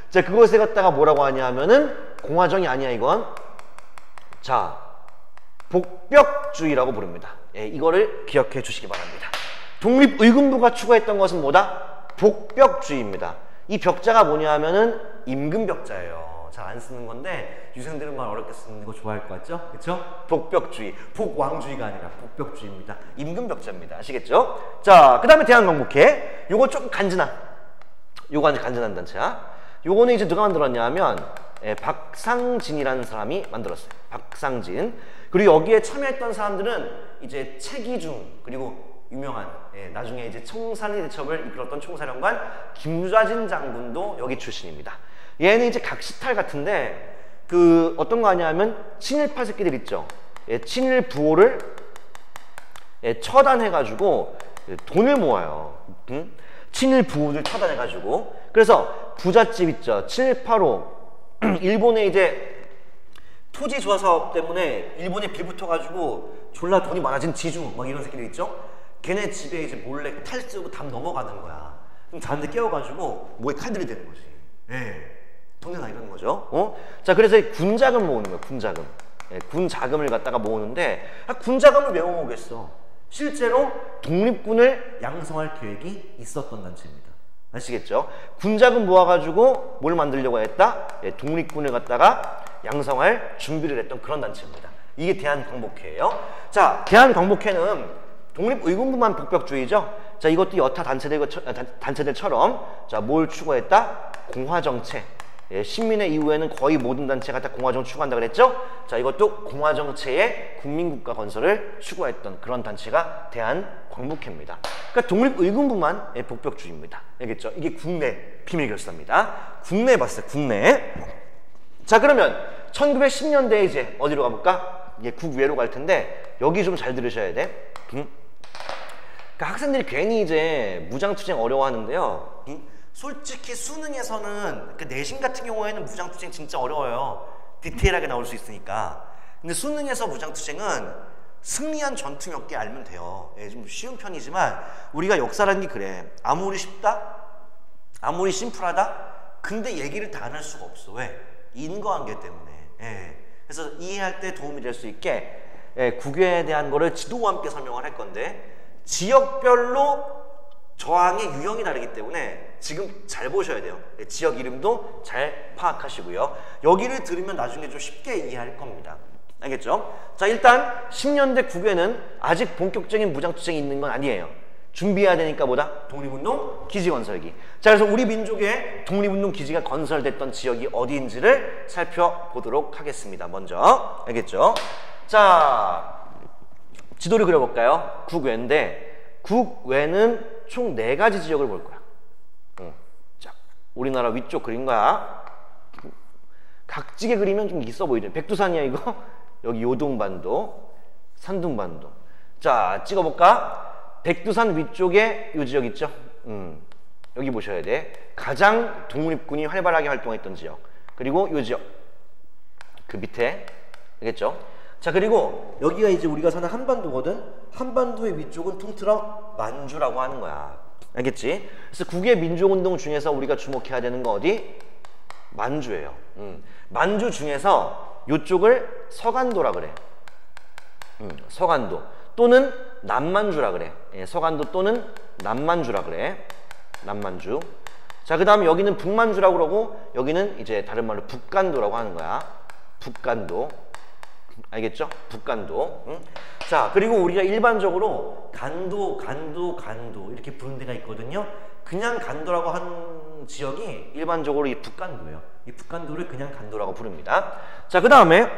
자, 그것에 갖다가 뭐라고 하냐 하면은 공화정이 아니야 이건. 자, 복벽주의라고 부릅니다. 예, 이거를 기억해 주시기 바랍니다. 독립의군부가 추구했던 것은 뭐다? 복벽주의입니다. 이 벽자가 뭐냐 하면은 임금벽자예요. 잘 안 쓰는 건데 유생들은 말 어렵게 쓰는 거 좋아할 것 같죠? 그쵸? 복벽주의, 복왕주의가 아니라 복벽주의입니다. 임금벽자입니다. 아시겠죠? 자, 그 다음에 대한광복회. 요거 조금 간지나. 요거 아주 간지난 단체야. 요거는 이제 누가 만들었냐 하면 박상진이라는 사람이 만들었어요. 박상진. 그리고 여기에 참여했던 사람들은 이제 최기중, 그리고 유명한 나중에 이제 청산리 대첩을 이끌었던 총사령관 김좌진 장군도 여기 출신입니다. 얘는 이제 각시탈 같은데 그 어떤 거 하냐면 친일파 새끼들 있죠. 친일 부호를 처단해가지고 돈을 모아요. 친일 부호를 처단해가지고. 그래서 부잣집 있죠. 친일파로 일본에 이제 토지 조사 사업 때문에 일본에 빌붙어가지고 졸라 돈이 많아진 지주 막 이런 새끼들 있죠. 걔네 집에 이제 몰래 탈 쓰고 담 넘어가는 거야. 그럼 자는데 깨워가지고 뭐에 칼들이 되는 거지. 예. 돈이 나 이러는 거죠. 자, 그래서 군자금 모으는 거야. 군자금. 예, 군 자금을 갖다가 모으는데 군 자금을 왜 모으겠어? 실제로 독립군을 양성할 계획이 있었던 단체입니다. 아시겠죠? 군 자금 모아가지고 뭘 만들려고 했다? 예, 독립군을 갖다가 양성할 준비를 했던 그런 단체입니다. 이게 대한광복회예요. 자, 대한광복회는 독립의군부만 복벽주의죠. 자, 이것도 여타 단체들처럼 자, 뭘 추구했다? 공화정책. 예, 신민의 이후에는 거의 모든 단체가 다 공화정을 추구한다 그랬죠? 자, 이것도 공화정체의 국민국가 건설을 추구했던 그런 단체가 대한광복회입니다. 그러니까 독립의군부만 예, 복벽주의입니다. 알겠죠? 이게 국내 비밀결사입니다. 국내에 봤어요. 국내. 자, 그러면 1910년대에 이제 어디로 가볼까? 이게 국외로 갈 텐데 여기 좀 잘 들으셔야 돼. 그러니까 학생들이 괜히 이제 무장투쟁 어려워하는데요. 솔직히 수능에서는 그 내신 같은 경우에는 무장투쟁 진짜 어려워요. 디테일하게 나올 수 있으니까. 근데 수능에서 무장투쟁은 승리한 전투 몇 개 알면 돼요. 예, 좀 쉬운 편이지만 우리가 역사라는 게 그래. 아무리 쉽다? 아무리 심플하다? 근데 얘기를 다 안 할 수가 없어. 왜? 인과관계 때문에. 예. 그래서 이해할 때 도움이 될 수 있게 예, 국외에 대한 거를 지도와 함께 설명을 할 건데 지역별로 저항의 유형이 다르기 때문에 지금 잘 보셔야 돼요. 예, 지역 이름도 잘 파악하시고요. 여기를 들으면 나중에 좀 쉽게 이해할 겁니다. 알겠죠? 자, 일단 10년대 국외는 아직 본격적인 무장투쟁이 있는 건 아니에요. 준비해야 되니까 뭐다? 독립운동 기지 건설기. 자, 그래서 우리 민족의 독립운동 기지가 건설됐던 지역이 어디인지를 살펴보도록 하겠습니다. 먼저 알겠죠? 자, 지도를 그려볼까요? 국외인데 국외는 총 4가지 지역을 볼 거야. 자, 우리나라 위쪽 그린 거야. 각지게 그리면 좀 있어 보이죠? 백두산이야 이거? 여기 요동반도, 산둥반도. 자, 찍어볼까? 백두산 위쪽에 이 지역 있죠? 여기 보셔야 돼. 가장 독립군이 활발하게 활동했던 지역. 그리고 이 지역. 그 밑에. 알겠죠? 자, 그리고 여기가 이제 우리가 사는 한반도거든? 한반도의 위쪽은 통틀어 만주라고 하는 거야. 알겠지? 그래서 국외 민족운동 중에서 우리가 주목해야 되는 거 어디? 만주예요. 만주 중에서 이쪽을 서간도라 그래. 서간도. 또는 남만주라 그래. 예, 서간도 또는 남만주라 그래. 남만주. 자, 그 다음에 여기는 북만주라고 그러고 여기는 이제 다른 말로 북간도라고 하는 거야. 북간도. 알겠죠? 북간도. 자, 그리고 우리가 일반적으로 간도 이렇게 부르는 데가 있거든요. 그냥 간도라고 하는 지역이 일반적으로 이 북간도예요. 이 북간도를 그냥 간도라고 부릅니다. 자, 그 다음에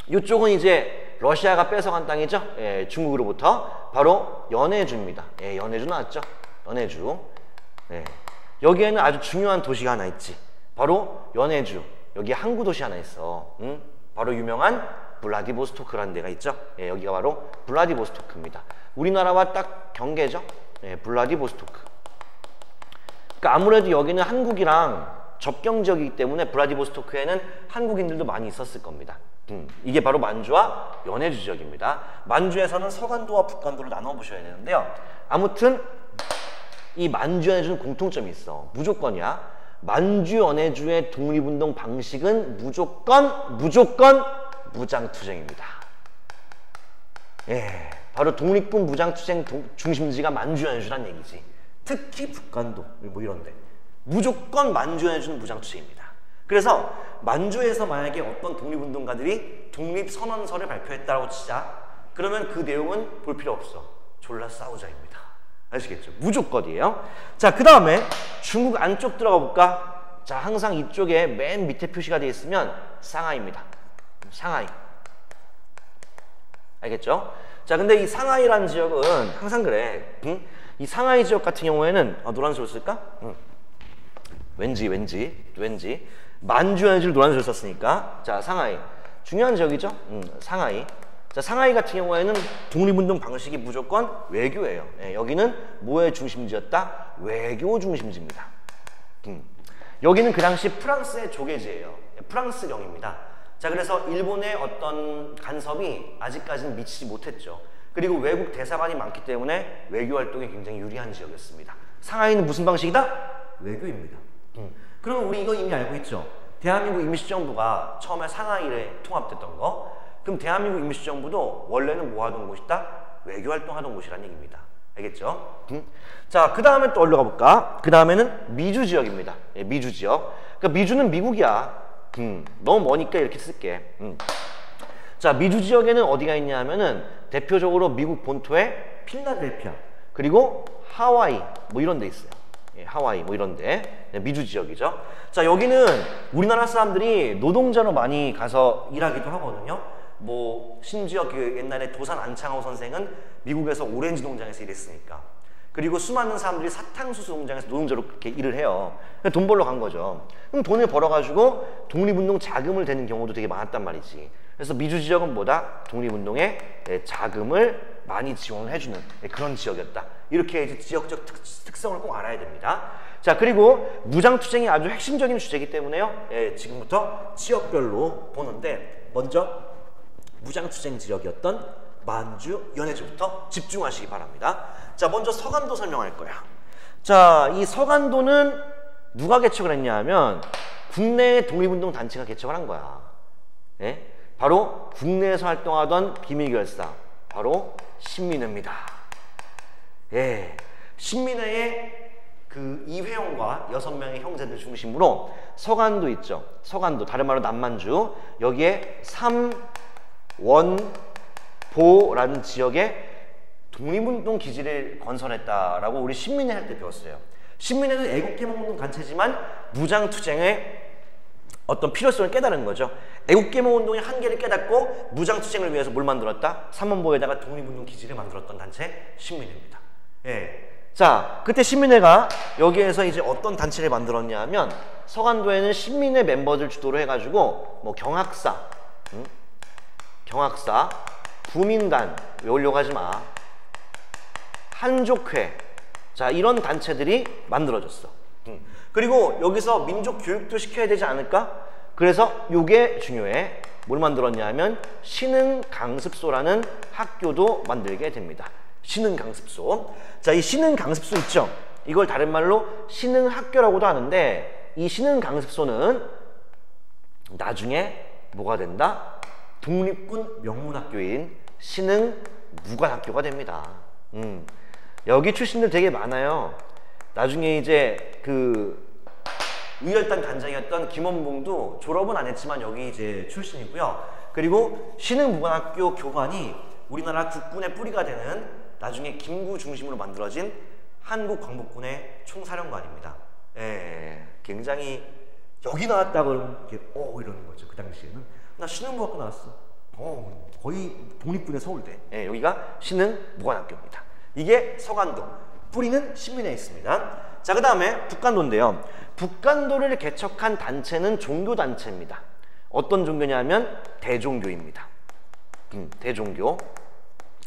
이쪽은 이제 러시아가 뺏어간 땅이죠. 예, 중국으로부터 바로 연해주입니다. 예, 연해주 나왔죠. 연해주. 예. 여기에는 아주 중요한 도시가 하나 있지. 바로 연해주. 여기 항구 도시 하나 있어. 바로 유명한 블라디보스토크라는 데가 있죠. 예, 여기가 바로 블라디보스토크입니다. 우리나라와 딱 경계죠. 예, 블라디보스토크. 그러니까 아무래도 여기는 한국이랑 접경 지역이기 때문에 블라디보스토크에는 한국인들도 많이 있었을 겁니다. 이게 바로 만주와 연해주 지역입니다. 만주에서는 서간도와 북간도를 나눠 보셔야 되는데요. 아무튼 이 만주 연해주는 공통점이 있어. 무조건이야. 만주 연해주의 독립운동 방식은 무조건 무장투쟁입니다. 예, 바로 독립군 무장투쟁 중심지가 만주 연해주란 얘기지. 특히 북간도 뭐 이런데 무조건 만주 연해주는 무장투쟁입니다. 그래서 만주에서 만약에 어떤 독립운동가들이 독립선언서를 발표했다고 치자, 그러면 그 내용은 볼 필요 없어. 졸라 싸우자입니다. 아시겠죠? 무조건이에요. 자, 그 다음에 중국 안쪽 들어가 볼까? 자, 항상 이쪽에 맨 밑에 표시가 되어 있으면 상하이입니다. 상하이. 알겠죠? 자, 근데 이 상하이라는 지역은 항상 그래. 이 상하이 지역 같은 경우에는 노란색을 쓸까? 왠지 만주 연해주를 노란색을 썼으니까. 자, 상하이 중요한 지역이죠. 상하이. 자, 상하이 같은 경우에는 독립운동 방식이 무조건 외교예요. 예, 여기는 뭐의 중심지였다? 외교 중심지입니다. 여기는 그 당시 프랑스의 조계지예요. 프랑스령입니다. 자, 그래서 일본의 어떤 간섭이 아직까지는 미치지 못했죠. 그리고 외국 대사관이 많기 때문에 외교 활동에 굉장히 유리한 지역이었습니다. 상하이는 무슨 방식이다? 외교입니다. 그럼 우리 이거 이미 알고 있죠? 대한민국 임시정부가 처음에 상하이에 통합됐던 거. 그럼 대한민국 임시정부도 원래는 뭐 하던 곳이다? 외교활동하던 곳이라는 얘기입니다. 알겠죠? 자, 그 다음에 또 올라가 볼까? 그 다음에는 미주 지역입니다. 예, 미주 지역. 그러니까 미주는 미국이야. 너무 머니까 이렇게 쓸게. 자, 미주 지역에는 어디가 있냐 하면은 대표적으로 미국 본토의 필라델피아, 그리고 하와이 뭐 이런 데 있어요. 예, 하와이 뭐 이런 데. 네, 미주 지역이죠. 자, 여기는 우리나라 사람들이 노동자로 많이 가서 일하기도 하거든요. 뭐 심지어 그 옛날에 도산 안창호 선생은 미국에서 오렌지 농장에서 일했으니까. 그리고 수많은 사람들이 사탕수수 농장에서 노동자로 그렇게 일을 해요. 돈 벌러 간 거죠. 그럼 돈을 벌어가지고 독립운동 자금을 대는 경우도 되게 많았단 말이지. 그래서 미주 지역은 뭐다? 독립운동에 자금을 많이 지원을 해주는 그런 지역이었다. 이렇게 이제 지역적 특성을 꼭 알아야 됩니다. 자, 그리고 무장투쟁이 아주 핵심적인 주제이기 때문에요. 예, 지금부터 지역별로 보는데 먼저 무장투쟁 지역이었던 만주, 연해주부터 집중하시기 바랍니다. 자, 먼저 서간도 설명할 거야. 자, 이 서간도는 누가 개척을 했냐 하면 국내 독립운동 단체가 개척을 한 거야. 예? 바로 국내에서 활동하던 비밀결사, 바로 신민회입니다. 예, 신민회의 그 이회용과 6명의 형제들 중심으로 서간도 있죠. 서간도, 다른 말로 남만주. 여기에 삼원보라는 지역에 독립운동 기지를 건설했다라고 우리 신민회 할 때 배웠어요. 신민회는 애국개몽운동 단체지만 무장투쟁의 어떤 필요성을 깨달은 거죠. 애국개몽운동의 한계를 깨닫고 무장투쟁을 위해서 뭘 만들었다? 삼원보에다가 독립운동 기지를 만들었던 단체 신민회입니다. 예. 자, 그때 신민회가 여기에서 이제 어떤 단체를 만들었냐 하면 서간도에는 신민회 멤버들 주도로 해가지고 뭐 경학사, 경학사, 부민단, 외우려고 하지 마. 한족회, 자, 이런 단체들이 만들어졌어. 그리고 여기서 민족 교육도 시켜야 되지 않을까? 그래서 요게 중요해. 뭘 만들었냐 하면 신흥강습소라는 학교도 만들게 됩니다. 신흥강습소. 자, 이 신흥강습소 있죠? 이걸 다른 말로 신흥학교라고도 하는데 이 신흥강습소는 나중에 뭐가 된다? 독립군 명문학교인 신흥무관학교가 됩니다. 여기 출신들 되게 많아요. 나중에 이제 그 의열단 단장이었던 김원봉도 졸업은 안 했지만 여기 이제 출신이고요. 그리고 신흥무관학교 교관이 우리나라 국군의 뿌리가 되는 나중에 김구 중심으로 만들어진 한국광복군의 총사령관입니다. 예, 굉장히 여기 나왔다 그러면 이렇게 이러는 거죠. 그 당시에는 나 신흥무학과 나왔어. 거의 독립군의 서울대. 예, 여기가 신흥무관학교입니다. 이게 서간도, 뿌리는 신민회에 있습니다. 자, 그 다음에 북간도인데요. 북간도를 개척한 단체는 종교단체입니다. 어떤 종교냐면 대종교입니다. 대종교.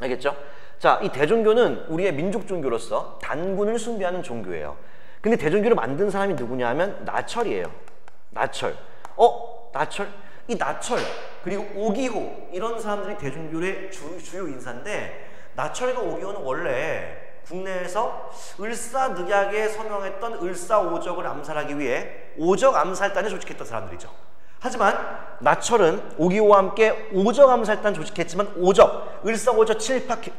알겠죠? 자, 이 대종교는 우리의 민족 종교로서 단군을 숭배하는 종교예요. 근데 대종교를 만든 사람이 누구냐 하면 나철이에요. 나철. 나철? 이 나철, 그리고 오기호, 이런 사람들이 대종교의 주요 인사인데, 나철과 오기호는 원래 국내에서 을사늑약에 서명했던 을사오적을 암살하기 위해 오적 암살단을 조직했던 사람들이죠. 하지만 나철은 오기호와 함께 오적 암살단 조직했지만 을사오적 7파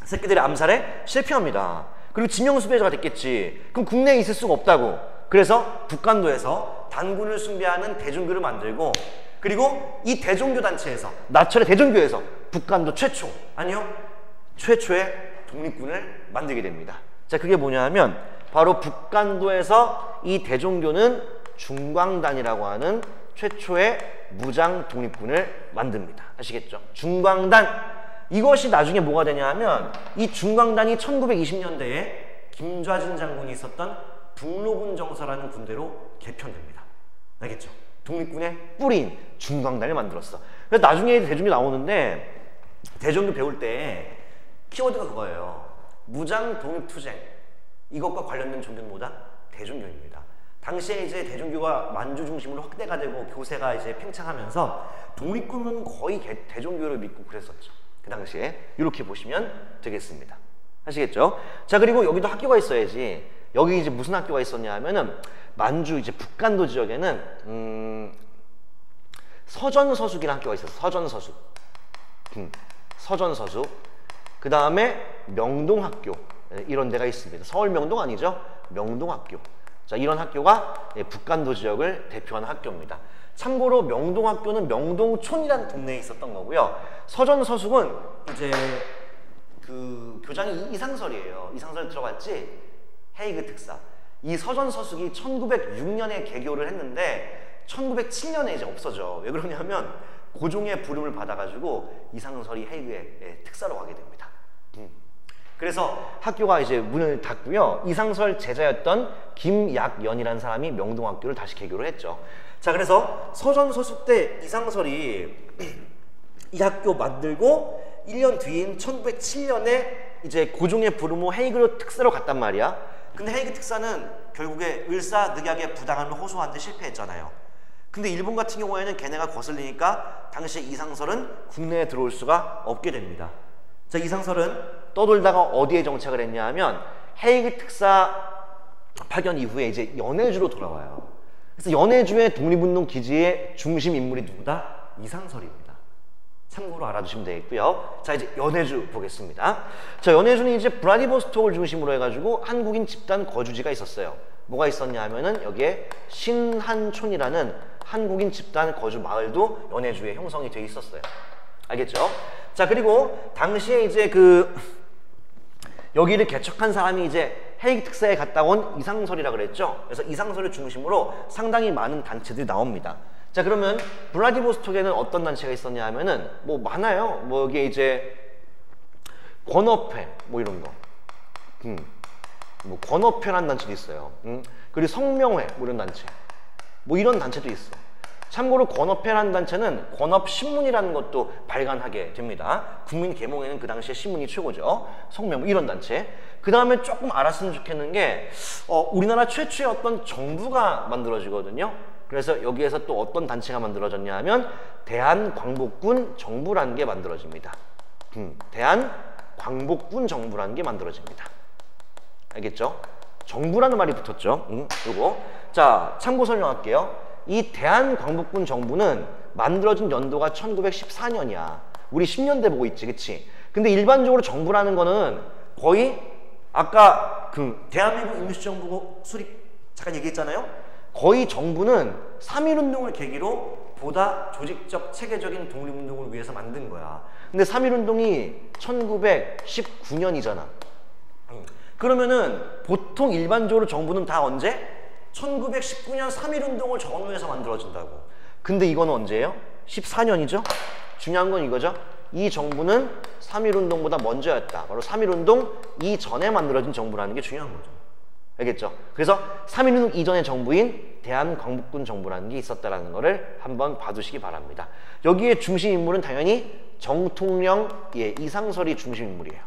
새끼들의 암살에 실패합니다. 그리고 진영수배자가 됐겠지. 그럼 국내에 있을 수가 없다고. 그래서 북간도에서 단군을 숭배하는 대종교를 만들고, 그리고 이 대종교 단체에서, 나철의 대종교에서 북간도 최초의 독립군을 만들게 됩니다. 자, 그게 뭐냐 하면 바로 북간도에서 이 대종교는 중광단이라고 하는 최초의 무장 독립군을 만듭니다. 아시겠죠? 중광단. 이것이 나중에 뭐가 되냐 하면 이 중광단이 1920년대에 김좌진 장군이 있었던 북로군 정사라는 군대로 개편됩니다. 알겠죠? 독립군의 뿌리인 중광단을 만들었어. 그래서 나중에 대종교 나오는데 대종교 배울 때 키워드가 그거예요. 무장 독립투쟁. 이것과 관련된 종교는 뭐다? 대종교입니다. 당시에 이제 대종교가 만주 중심으로 확대가 되고 교세가 이제 팽창하면서 독립군은 거의 대종교를 믿고 그랬었죠. 그 당시에 이렇게 보시면 되겠습니다. 아시겠죠? 자, 그리고 여기도 학교가 있어야지. 여기 이제 무슨 학교가 있었냐 하면은 만주 이제 북간도 지역에는 서전서숙이라는 학교가 있었어. 서전서숙. 서전서숙. 그 다음에 명동학교. 이런 데가 있습니다. 서울 명동 아니죠? 명동학교. 자, 이런 학교가 북간도 지역을 대표하는 학교입니다. 참고로 명동학교는 명동촌이라는 동네에 있었던 거고요. 서전서숙은 이제 그 교장이 이상설이에요. 이상설 들어봤지? 헤이그 특사. 이 서전서숙이 1906년에 개교를 했는데 1907년에 이제 없어져. 왜 그러냐면 고종의 부름을 받아가지고 이상설이 헤이그의 특사로 가게 됩니다. 그래서 학교가 이제 문을 닫고요. 이상설 제자였던 김약연이라는 사람이 명동학교를 다시 개교를 했죠. 자, 그래서 서전서숙 때 이상설이 이 학교 만들고 1년 뒤인 1907년에 이제 고종의 부름으로 헤이그 특사로 갔단 말이야. 근데 헤이그 특사는 결국에 을사늑약의 부당함을 호소하는데 실패했잖아요. 근데 일본 같은 경우에는 걔네가 거슬리니까 당시 이상설은 국내에 들어올 수가 없게 됩니다. 자, 이상설은 떠돌다가 어디에 정착을 했냐 하면 헤이그 특사 파견 이후에 이제 연해주로 돌아와요. 그래서 연해주의 독립운동 기지의 중심 인물이 누구다? 이상설입니다. 참고로 알아두시면 되겠고요. 자, 이제 연해주 보겠습니다. 자, 연해주는 이제 브라디보스톡을 중심으로 해가지고 한국인 집단 거주지가 있었어요. 뭐가 있었냐 하면은 여기에 신한촌이라는 한국인 집단 거주 마을도 연해주에 형성이 돼 있었어요. 알겠죠? 자, 그리고 당시에 이제 여기를 개척한 사람이 이제 헤이그 특사에 갔다 온 이상설이라 그랬죠. 그래서 이상설을 중심으로 상당히 많은 단체들이 나옵니다. 자, 그러면 블라디보스톡에는 어떤 단체가 있었냐 하면은 뭐 많아요. 뭐 여기에 이제 권업회 뭐 이런 거, 뭐 권업회라는 단체도 있어요. 그리고 성명회 뭐 이런 단체, 뭐 이런 단체도 있어. 참고로 권업회라는 단체는 권업신문이라는 것도 발간하게 됩니다. 국민계몽에는 그 당시에 신문이 최고죠. 성명 이런 단체. 그 다음에 조금 알았으면 좋겠는 게 우리나라 최초의 어떤 정부가 만들어지거든요. 그래서 여기에서 또 어떤 단체가 만들어졌냐 하면 대한광복군 정부라는 게 만들어집니다. 대한광복군 정부라는 게 만들어집니다. 알겠죠? 정부라는 말이 붙었죠. 요거. 자, 참고 설명할게요. 이 대한광복군 정부는 만들어진 연도가 1914년이야. 우리 10년대 보고 있지, 그치? 근데 일반적으로 정부라는 거는 거의 아까 대한민국 임시정부 수립 잠깐 얘기했잖아요? 거의 정부는 3.1운동을 계기로 보다 조직적, 체계적인 독립운동을 위해서 만든 거야. 근데 3.1운동이 1919년이잖아. 그러면은 보통 일반적으로 정부는 다 언제? 1919년 3.1운동을 전후해서 만들어진다고. 근데 이건 언제예요? 14년이죠? 중요한 건 이거죠. 이 정부는 3.1운동보다 먼저였다. 바로 3.1운동 이전에 만들어진 정부라는 게 중요한 거죠. 알겠죠? 그래서 3.1운동 이전의 정부인 대한광복군 정부라는 게 있었다는 거를 한번 봐두시기 바랍니다. 여기에 중심 인물은 당연히 정통령, 이상설이 중심 인물이에요.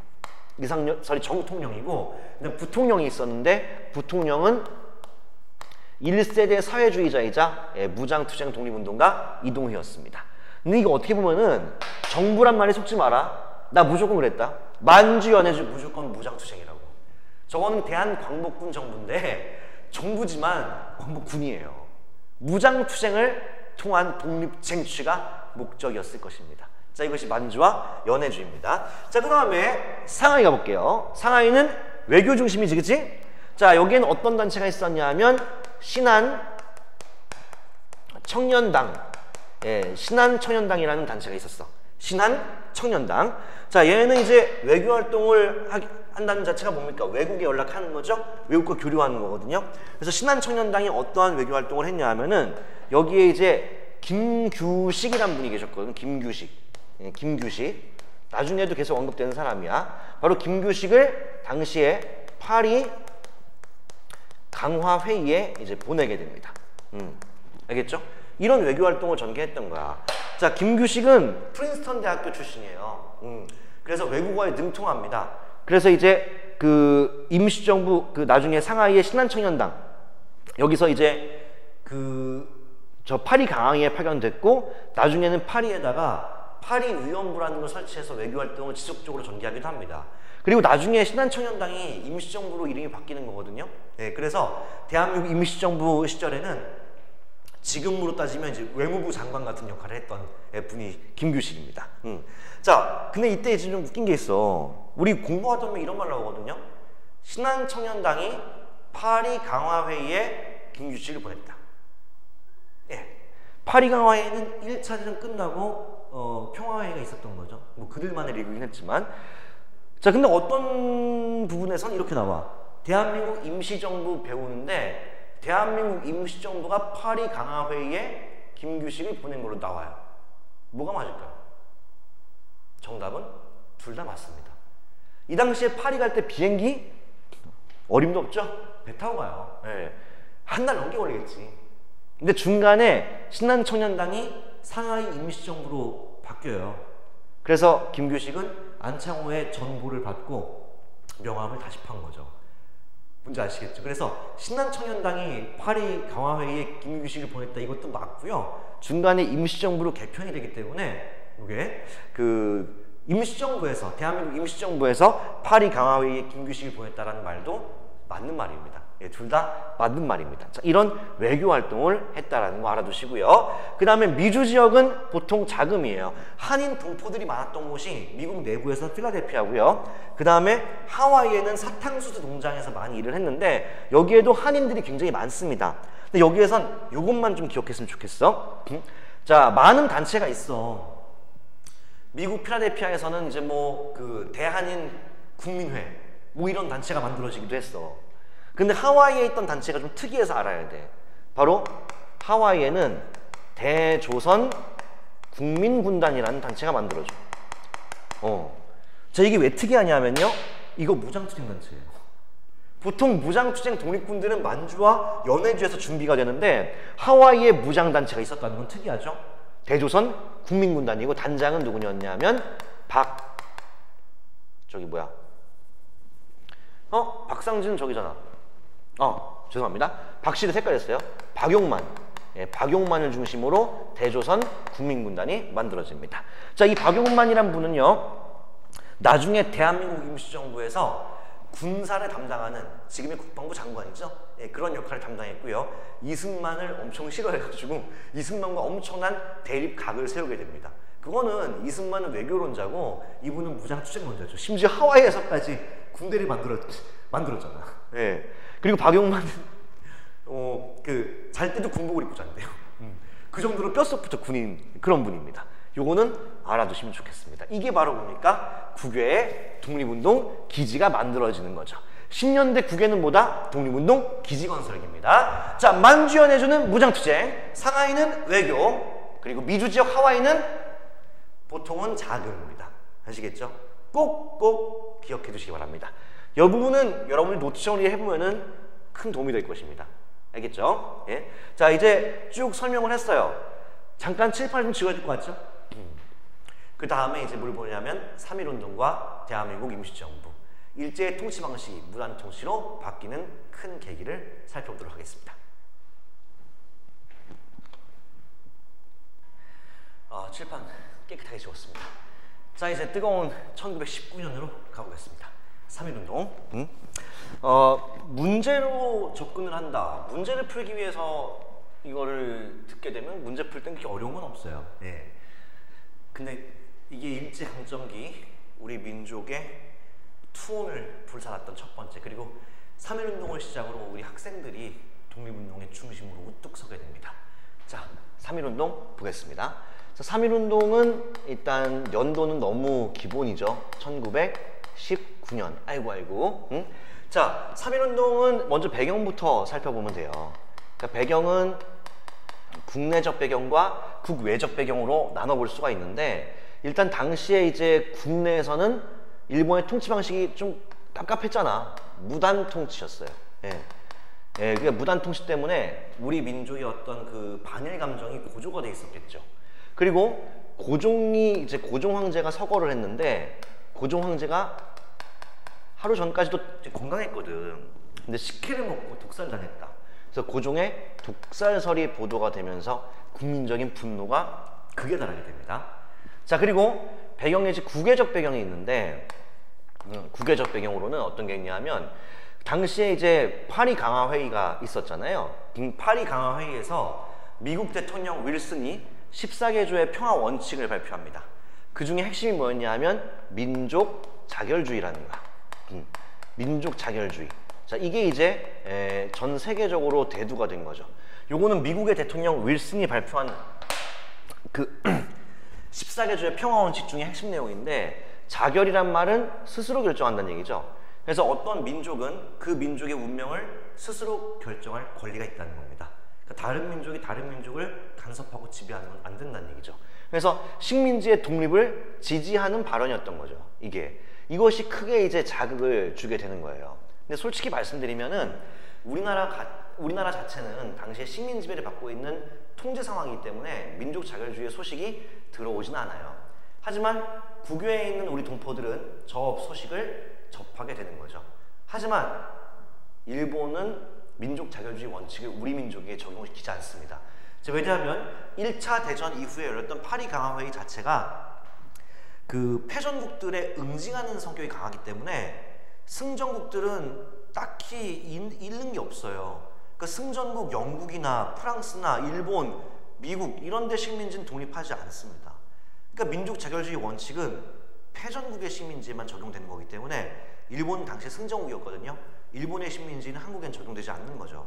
이상설이 정통령이고, 부통령이 있었는데 부통령은 1세대 사회주의자이자 무장투쟁 독립운동가 이동휘였습니다. 근데 이거 어떻게 보면은 정부란 말에 속지 마라. 나 무조건 그랬다. 만주 연해주 무조건 무장투쟁이라고. 저거는 대한광복군 정부인데 정부지만 광복군이에요. 무장투쟁을 통한 독립 쟁취가 목적이었을 것입니다. 자, 이것이 만주와 연해주입니다. 자, 그 다음에 상하이 가볼게요. 상하이는 외교 중심이지, 그치? 자, 여기에는 어떤 단체가 있었냐 하면 신한청년당, 신한청년당이라는 단체가 있었어. 신한청년당. 자, 얘는 이제 외교 활동을 한다는 자체가 뭡니까? 외국에 연락하는 거죠. 외국과 교류하는 거거든요. 그래서 신한청년당이 어떠한 외교 활동을 했냐 하면은 여기에 이제 김규식이라는 분이 계셨거든요. 김규식. 김규식. 나중에도 계속 언급되는 사람이야. 바로 김규식을 당시에 파리 강화 회의에 이제 보내게 됩니다. 알겠죠? 이런 외교 활동을 전개했던 거야. 자, 김규식은 프린스턴 대학교 출신이에요. 그래서 외국어에 능통합니다. 그래서 이제 그 임시정부 나중에 상하이의 신한청년당 여기서 이제 저 파리 강화회에 파견됐고 나중에는 파리에다가 파리 위원부라는 걸 설치해서 외교 활동을 지속적으로 전개하기도 합니다. 그리고 나중에 신한청년당이 임시정부로 이름이 바뀌는 거거든요. 네, 그래서 대한민국 임시정부 시절에는 지금으로 따지면 이제 외무부 장관 같은 역할을 했던 분이 김규식입니다. 자, 근데 이때 이제 좀 웃긴 게 있어. 우리 공부하다 보면 이런 말 나오거든요. 신한청년당이 파리 강화회의에 김규식을 보냈다. 예, 파리 강화회의는 1차 대전 끝나고 평화회의가 있었던 거죠. 뭐 그들만의 리그긴 했지만. 자, 근데 어떤 부분에선 이렇게 나와. 대한민국 임시정부 배우는데 대한민국 임시정부가 파리 강화회의에 김규식을 보낸 걸로 나와요. 뭐가 맞을까요? 정답은 둘 다 맞습니다. 이 당시에 파리 갈 때 비행기 어림도 없죠? 배 타고 가요. 네. 한 달 넘게 걸리겠지. 근데 중간에 신한청년당이 상하이 임시정부로 바뀌어요. 그래서 김규식은 안창호의 전보를 받고 명함을 다시 판 거죠. 뭔지 아시겠죠? 그래서 신한청년당이 파리 강화회의에 김규식을 보냈다, 이것도 맞고요. 중간에 임시정부로 개편이 되기 때문에 이게 그 임시정부에서, 대한민국 임시정부에서 파리 강화회의에 김규식을 보냈다라는 말도 맞는 말입니다. 예, 둘 다 맞는 말입니다. 자, 이런 외교 활동을 했다라는 거 알아두시고요. 그 다음에 미주 지역은 보통 자금이에요. 한인 동포들이 많았던 곳이 미국 내부에서 필라델피아고요. 그 다음에 하와이에는 사탕수수 농장에서 많이 일을 했는데 여기에도 한인들이 굉장히 많습니다. 근데 여기에선 이것만 좀 기억했으면 좋겠어. 자, 많은 단체가 있어. 미국 필라델피아에서는 이제 뭐 그 대한인 국민회 뭐 이런 단체가 만들어지기도 했어. 근데 하와이에 있던 단체가 좀 특이해서 알아야 돼. 바로 하와이에는 대조선 국민군단이라는 단체가 만들어져. 자, 이게 왜 특이하냐면요, 이거 무장투쟁 단체예요. 보통 무장투쟁 독립군들은 만주와 연해주에서 준비가 되는데 하와이에 무장단체가 있었다는 건 특이하죠. 대조선 국민군단이고 단장은 누구였냐면 박상진 저기잖아. 죄송합니다. 박씨를 헷갈렸어요. 박용만. 예, 박용만을 중심으로 대조선 국민군단이 만들어집니다. 자, 이 박용만이란 분은요, 나중에 대한민국 임시정부에서 군사를 담당하는, 지금의 국방부 장관이죠. 예, 그런 역할을 담당했고요. 이승만을 엄청 싫어해가지고 이승만과 엄청난 대립각을 세우게 됩니다. 그거는 이승만은 외교론자고 이분은 무장투쟁론자죠. 심지어 하와이에서까지 군대를 만들었잖아. 예. 그리고 박용만은 잘 때도 군복을 입고 잔대요. 그 정도로 뼛속부터 군인 그런 분입니다. 요거는 알아두시면 좋겠습니다. 이게 바로 뭡니까? 국외의 독립운동 기지가 만들어지는 거죠. 10년대 국외는 뭐다? 독립운동 기지 건설입니다. 자, 만주 연해주는 무장투쟁, 상하이는 외교, 그리고 미주 지역 하와이는 보통은 자금입니다. 아시겠죠? 꼭꼭 기억해 두시기 바랍니다. 이 부분은 여러분이 노트 정리해보면은 큰 도움이 될 것입니다. 알겠죠? 예. 자, 이제 쭉 설명을 했어요. 잠깐 칠판을 좀 지워줄 것 같죠? 그 다음에 이제 뭘 보냐면 3.1운동과 대한민국 임시정부, 일제의 통치 방식이 무단 통치로 바뀌는 큰 계기를 살펴보도록 하겠습니다. 칠판 깨끗하게 지웠습니다. 자, 이제 뜨거운 1919년으로 가보겠습니다. 3.1운동. 문제로 접근을 한다. 문제를 풀기 위해서 이거를 듣게 되면 문제 풀 땐 그렇게 어려운 건 없어요. 네. 근데 이게 일제강점기 우리 민족의 투혼을 불살랐던 첫 번째, 그리고 3.1운동을 시작으로 우리 학생들이 독립운동의 중심으로 우뚝 서게 됩니다. 자, 3.1운동 보겠습니다. 자, 3.1운동은 일단 연도는 너무 기본이죠. 1919년. 아이고. 자, 3.1운동은 먼저 배경부터 살펴보면 돼요. 그러니까 배경은 국내적 배경과 국외적 배경으로 나눠볼 수가 있는데, 일단 당시에 이제 국내에서는 일본의 통치 방식이 좀 깝깝했잖아. 무단 통치였어요. 그러니까 무단 통치 때문에 우리 민족의 어떤 그 반일 감정이 고조가 돼 있었겠죠. 그리고 고종 황제가 서거를 했는데, 고종 황제가 하루 전까지도 건강했거든. 근데 식혜를 먹고 독살당했다. 그래서 고종의 독살설이 보도가 되면서 국민적인 분노가 극에 달하게 됩니다. 자, 그리고 배경에 이제 국외적 배경이 있는데, 국외적 배경으로는 어떤 게 있냐면, 당시에 이제 파리 강화 회의가 있었잖아요. 파리 강화 회의에서 미국 대통령 윌슨이 14개조의 평화 원칙을 발표합니다. 그 중에 핵심이 뭐였냐 하면 민족 자결주의라는 거야. 민족 자결주의. 자, 이게 이제 전 세계적으로 대두가 된 거죠. 요거는 미국의 대통령 윌슨이 발표한 그 14개조의 평화 원칙 중에 핵심 내용인데, 자결이란 말은 스스로 결정한다는 얘기죠. 그래서 어떤 민족은 그 민족의 운명을 스스로 결정할 권리가 있다는 겁니다. 그러니까 다른 민족이 다른 민족을 간섭하고 지배하는 건 안 된다는 얘기죠. 그래서 식민지의 독립을 지지하는 발언이었던 거죠. 이것이 크게 이제 자극을 주게 되는 거예요. 근데 솔직히 말씀드리면은 우리나라 자체는 당시에 식민 지배를 받고 있는 통제 상황이기 때문에 민족 자결주의의 소식이 들어오진 않아요. 하지만 국외에 있는 우리 동포들은 저 소식을 접하게 되는 거죠. 하지만 일본은 민족 자결주의 원칙을 우리 민족에게 적용시키지 않습니다. 왜냐하면 1차 대전 이후에 열렸던 파리 강화회의 자체가 그 패전국들의 응징하는 성격이 강하기 때문에 승전국들은 딱히 잃는 게 없어요. 그러니까 승전국 영국이나 프랑스나 일본, 미국 이런 데 식민지는 독립하지 않습니다. 그러니까 민족 자결주의 원칙은 패전국의 식민지에만 적용되는 거기 때문에 일본은 당시 승전국이었거든요. 일본의 식민지는 한국엔 적용되지 않는 거죠.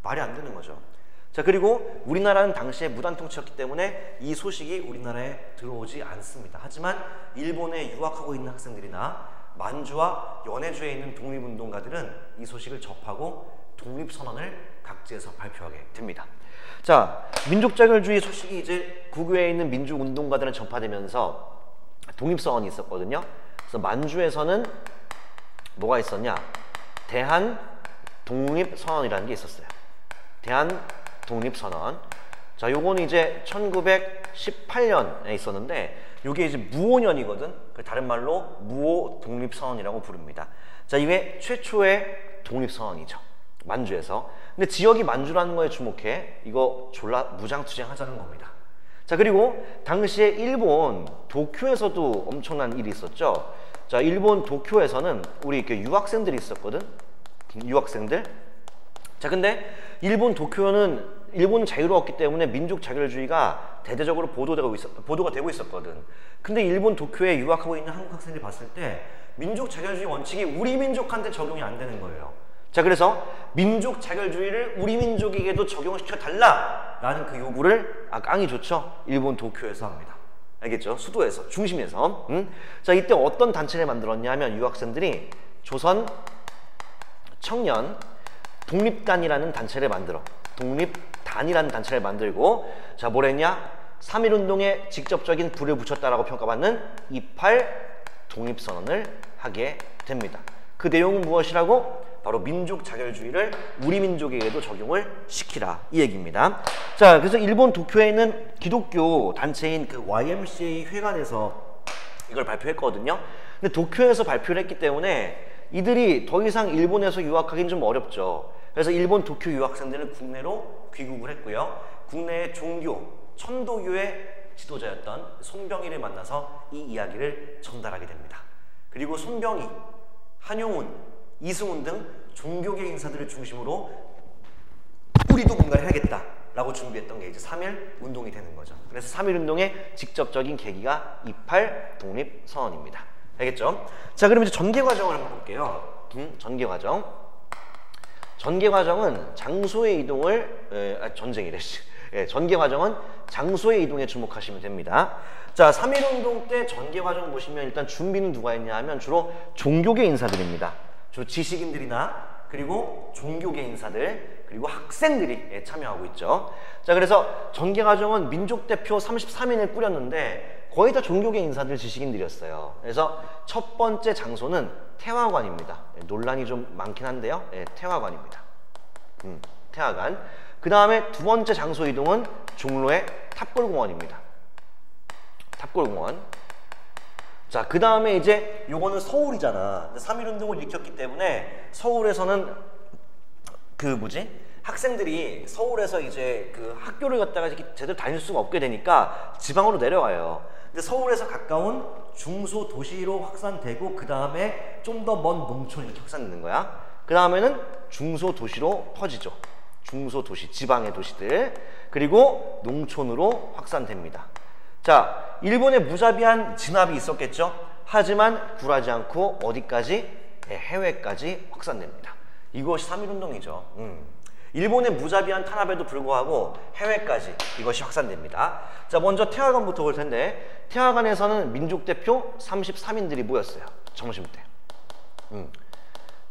말이 안 되는 거죠. 자, 그리고 우리나라는 당시에 무단 통치였기 때문에 이 소식이 우리나라에 들어오지 않습니다. 하지만 일본에 유학하고 있는 학생들이나 만주와 연해주에 있는 독립운동가들은 이 소식을 접하고 독립선언을 각지에서 발표하게 됩니다. 자, 민족자결주의 소식이 이제 국외에 있는 민족운동가들은 전파되면서 독립선언이 있었거든요. 그래서 만주에서는 뭐가 있었냐? 대한독립선언이라는 게 있었어요. 대한독립선언. 자, 요거는 이제 1918년에 있었는데 요게 이제 무오년이거든. 다른 말로 무오독립선언이라고 부릅니다. 자, 이게 최초의 독립선언이죠. 만주에서. 근데 지역이 만주라는 거에 주목해. 이거 졸라 무장투쟁하자는 겁니다. 자, 그리고 당시에 일본 도쿄에서도 엄청난 일이 있었죠. 자, 일본 도쿄에서는 우리 이렇게 유학생들이 있었거든. 유학생들. 자, 근데 일본 도쿄는 일본은 자유로웠기 때문에 민족 자결주의가 대대적으로 보도가 되고 있었거든. 근데 일본 도쿄에 유학하고 있는 한국 학생들이 봤을 때 민족 자결주의 원칙이 우리 민족한테 적용이 안 되는 거예요. 자, 그래서 민족 자결주의를 우리 민족에게도 적용시켜달라라는 그 요구를 깡이 좋죠. 일본 도쿄에서 합니다. 알겠죠? 수도에서, 중심에서. 자, 이때 어떤 단체를 만들었냐 하면 유학생들이 조선 청년 독립단이라는 단체를 만들어. 독립단이라는 단체를 만들고, 자, 뭐랬냐? 3.1운동에 직접적인 불을 붙였다라고 평가받는 28 독립선언을 하게 됩니다. 그 내용은 무엇이라고? 바로 민족 자결주의를 우리 민족에게도 적용을 시키라, 이 얘기입니다. 자, 그래서 일본 도쿄에 있는 기독교 단체인 그 YMCA 회관에서 이걸 발표했거든요. 근데 도쿄에서 발표를 했기 때문에 이들이 더 이상 일본에서 유학하기는 좀 어렵죠. 그래서 일본 도쿄 유학생들은 국내로 귀국을 했고요. 국내의 종교, 천도교의 지도자였던 손병희를 만나서 이 이야기를 전달하게 됩니다. 그리고 손병희, 한용운, 이승훈 등 종교계 인사들을 중심으로 우리도 뭔가를 해야겠다라고 준비했던 게 이제 3.1 운동이 되는 거죠. 그래서 3.1 운동의 직접적인 계기가 28 독립선언입니다. 알겠죠? 자, 그럼 이제 전개 과정을 한번 볼게요. 전개 과정. 전개 과정은 장소의 이동을 전쟁이래. 전개 과정은 장소의 이동에 주목하시면 됩니다. 자, 3.1 운동 때 전개 과정 보시면 일단 준비는 누가 했냐 하면 주로 종교계 인사들입니다. 주로 지식인들이나 그리고 종교계 인사들 그리고 학생들이 참여하고 있죠. 자, 그래서 전개 과정은 민족대표 33인을 꾸렸는데 거의 다 종교계 인사들, 지식인들이었어요. 그래서 첫 번째 장소는 태화관입니다. 논란이 좀 많긴 한데요. 태화관입니다. 태화관. 그 다음에 두 번째 장소 이동은 종로의 탑골공원입니다. 탑골공원. 자, 그 다음에 이제 요거는 서울이잖아. 3.1 운동을 일으켰기 때문에 서울에서는 학생들이 서울에서 이제 그 학교를 갔다가 제대로 다닐 수가 없게 되니까 지방으로 내려와요. 근데 서울에서 가까운 중소도시로 확산되고 그 다음에 좀 더 먼 농촌 이렇게 확산되는 거야. 그 다음에는 중소도시로 퍼지죠. 중소도시, 지방의 도시들, 그리고 농촌으로 확산됩니다. 자, 일본의 무자비한 진압이 있었겠죠. 하지만 굴하지 않고 어디까지? 해외까지 확산됩니다. 이것이 3.1운동이죠. 일본의 무자비한 탄압에도 불구하고 해외까지 이것이 확산됩니다. 자, 먼저 태화관부터 볼 텐데, 태화관에서는 민족대표 33인들이 모였어요. 점심때.